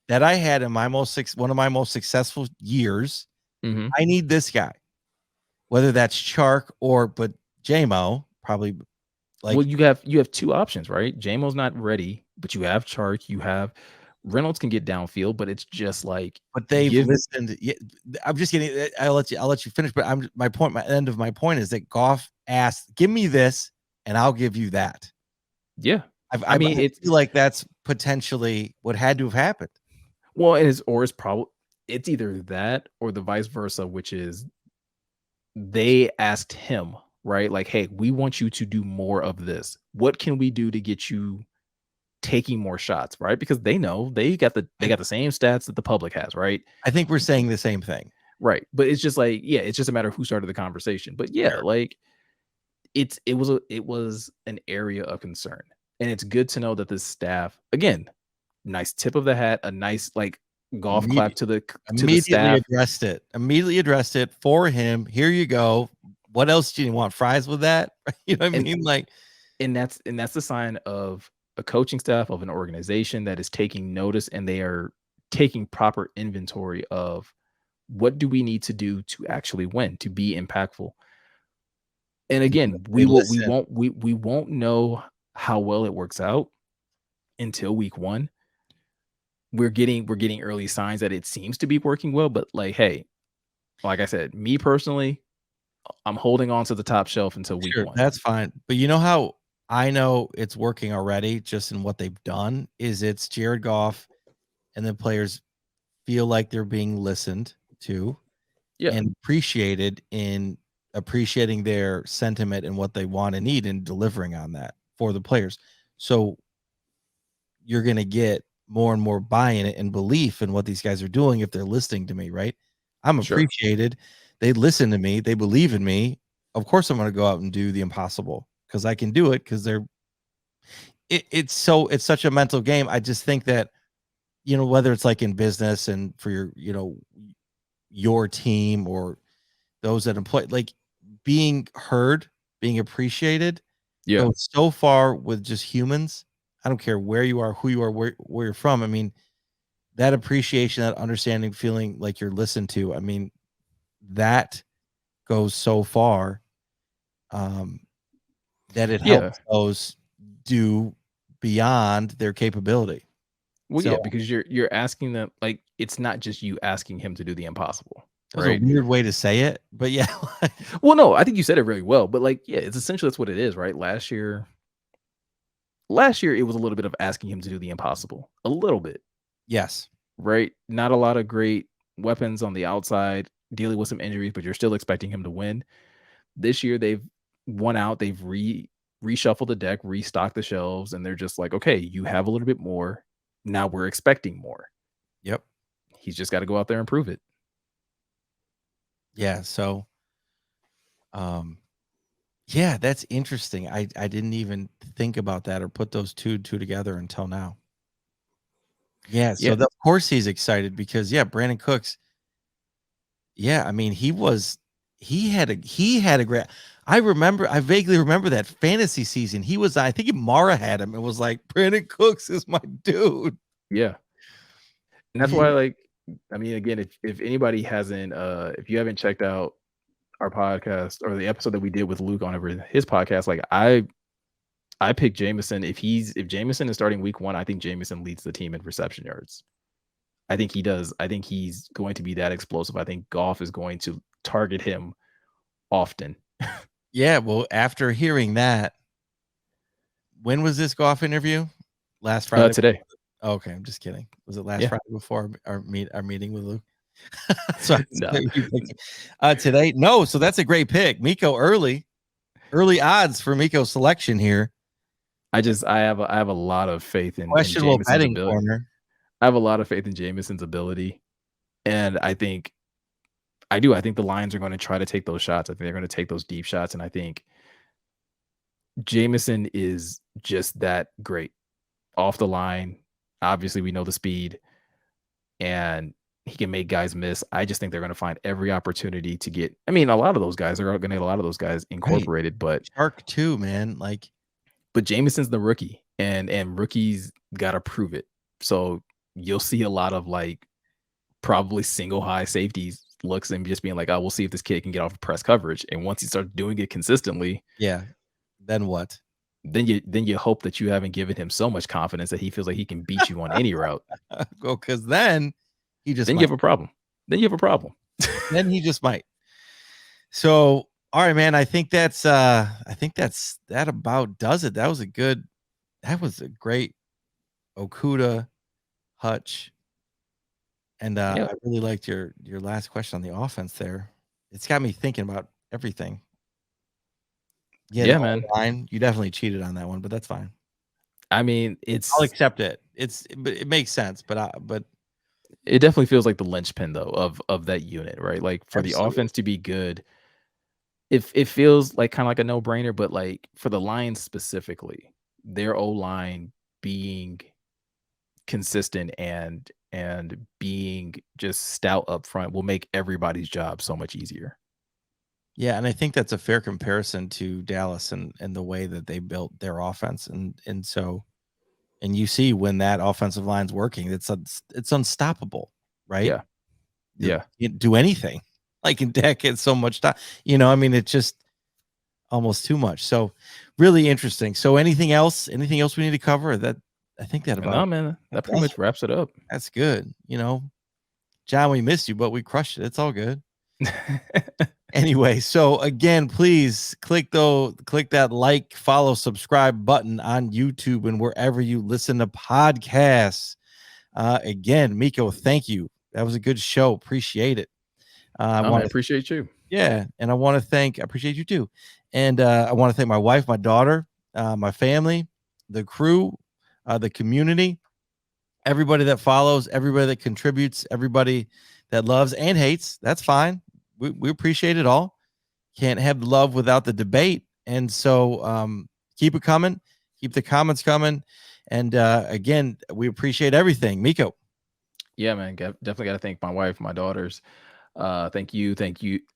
that I had in my one of my most successful years. Mhm. I need this guy, whether that's Chark but JMO probably. Like, well, you have two options, right? JMO's not ready, but you have Chark, you have Reynolds can get downfield, but it's just like, but they've listened. Yeah, I'm just kidding. I'll let you finish. But my end of my point is that Goff asked, "Give me this, and I'll give you that." Yeah, I mean, I feel like that's potentially what had to have happened. Well, it's probably it's either that or the vice versa, which is they asked him, right? Like, hey, we want you to do more of this. What can we do to get you taking more shots, right? Because they know they got the same stats that the public has, right? I think we're saying the same thing. Right. But it's just like, yeah, it's just a matter of who started the conversation. But yeah, Sure. like it was an area of concern. And it's good to know that this staff, again, nice tip of the hat, a nice like golf clap to the staff. Immediately addressed it for him. Here you go. What else do you want? Fries with that? You know what I mean? Like, and that's the sign of a coaching staff, of an organization that is taking notice, and they are taking proper inventory of what do we need to do to actually win, to be impactful. And again, we won't know how well it works out until week 1. We're getting early signs that it seems to be working well, but like, hey, like I said, me personally, I'm holding on to the top shelf until week 1. That's fine. But you know how I know it's working already, just in what they've done, is it's Jared Goff and the players feel like they're being listened to and appreciated in appreciating their sentiment and what they want and need and delivering on that for the players. So you're going to get more and more buy-in and belief in what these guys are doing if they're listening to me, right? I'm appreciated. They listen to me. They believe in me. Of course, I'm going to go out and do the impossible because I can do it because it's such a mental game. I just think that, whether it's like in business and for your team or those that employ, like being heard, being appreciated, goes so far with just humans. I don't care where you are, who you are, where you're from. I mean, that appreciation, that understanding, feeling like you're listened to. I mean, that goes so far that it helps those do beyond their capability. Well, yeah, because you're asking them, like, it's not just you asking him to do the impossible. That's a weird way to say it, but yeah. Well, no, I think you said it really well, but like, yeah, it's essentially that's what it is, right? Last year it was a little bit of asking him to do the impossible, a little bit. Yes. Right. Not a lot of great weapons on the outside, dealing with some injuries, but you're still expecting him to win. This year they've won out. They've reshuffled the deck, restocked the shelves, and they're just like, okay, you have a little bit more. Now we're expecting more. Yep. He's just got to go out there and prove it. Yeah. So, yeah, that's interesting. I didn't even think about that or put those two together until now. Yeah. So of course he's excited because Brandon Cooks. Yeah. I mean, he had a great, I vaguely remember that fantasy season. He was, I think Mara had him. It was like, Brandon Cooks is my dude. Yeah. And that's why, like, I mean, again, if anybody hasn't, if you haven't checked out our podcast or the episode that we did with Luke on his podcast, like I picked Jameson. If Jameson is starting week 1, I think Jameson leads the team in reception yards. I think he does. I think he's going to be that explosive. I think Goff is going to target him often. Yeah. Well, after hearing that, when was this Goff interview? Last Friday? Today. Oh, okay. I'm just kidding. Was it last Friday before our meeting with Luke? So no. Today? No. So that's a great pick. Meko early odds for Meko's selection here. I have a lot of faith in questionable Jameson's betting ability. corner. I have a lot of faith in Jameson's ability, and I think the Lions are going to try to take those shots. I think they're going to take those deep shots, and I think Jameson is just that great off the line. Obviously, we know the speed, and he can make guys miss. I just think they're going to find every opportunity to get. I mean, a lot of those guys are going to get a lot of those guys incorporated, but Shark too, man. Like, but Jameson's the rookie, and rookies got to prove it. So you'll see a lot of like probably single high safeties looks and just being like, oh, we'll see if this kid can get off of press coverage. And once he starts doing it consistently, yeah, then what? Then you hope that you haven't given him so much confidence that he feels like he can beat you on any route. Well, because then he just then you have a problem. Then you have a problem. Then he just might. So, all right, man. I think that about does it. That was a great Okuda, Hutch. And I really liked your last question on the offense there. It's got me thinking about everything. Yeah, man. Line, you definitely cheated on that one, but that's fine. I mean, I'll accept it. But it makes sense. But it definitely feels like the linchpin though of that unit, right? Like for Absolutely. the offense to be good, it feels like kind of like a no-brainer, but like for the Lions specifically, their O-line being consistent and being just stout up front will make everybody's job so much easier. Yeah, and I think that's a fair comparison to Dallas and the way that they built their offense, and so, and you see when that offensive line's working, it's unstoppable, right? Yeah. You do anything like in Dak gets so much time, I mean, it's just almost too much. So really interesting. So anything else we need to cover? That I think that about no, man, that pretty much wraps it up. That's good. John, we missed you, but we crushed it. It's all good. Anyway, so again, please click that like, follow, subscribe button on YouTube and wherever you listen to podcasts. Again, Meko, thank you. That was a good show. Appreciate it. I appreciate you. Yeah, and I appreciate you too. And I want to thank my wife, my daughter, my family, the crew, the community, everybody that follows, everybody that contributes, everybody that loves and hates. That's fine. We appreciate it all. Can't have the love without the debate. And so keep it coming. Keep the comments coming. And again, we appreciate everything. Meko. Yeah, man. Definitely got to thank my wife, my daughters. Thank you.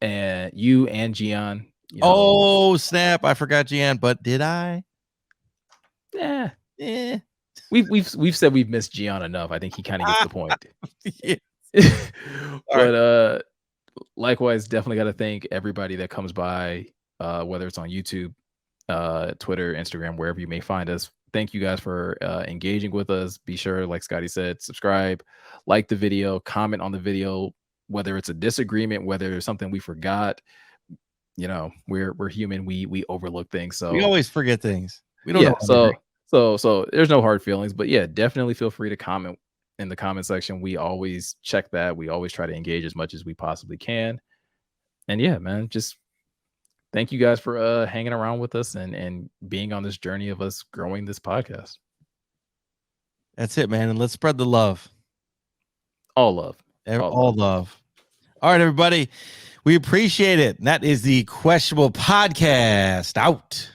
And you and Gian. Oh, snap. I forgot Gian, but did I? Yeah. We've said we've missed Gian enough. I think he kind of gets the point. But likewise, definitely got to thank everybody that comes by, whether it's on YouTube, Twitter, Instagram, wherever you may find us. Thank you guys for engaging with us. Be sure, like Scotty said, subscribe, like the video, comment on the video, whether it's a disagreement, whether there's something we forgot. We're human. We overlook things. So we always forget things. We don't know. So there's no hard feelings, but yeah, definitely feel free to comment in the comment section. We always check that. We always try to engage as much as we possibly can. And yeah, man, just thank you guys for hanging around with us and being on this journey of us growing this podcast. That's it, man. And let's spread the love. All love. All love. All right, everybody. We appreciate it. And that is the Questionable Podcast out.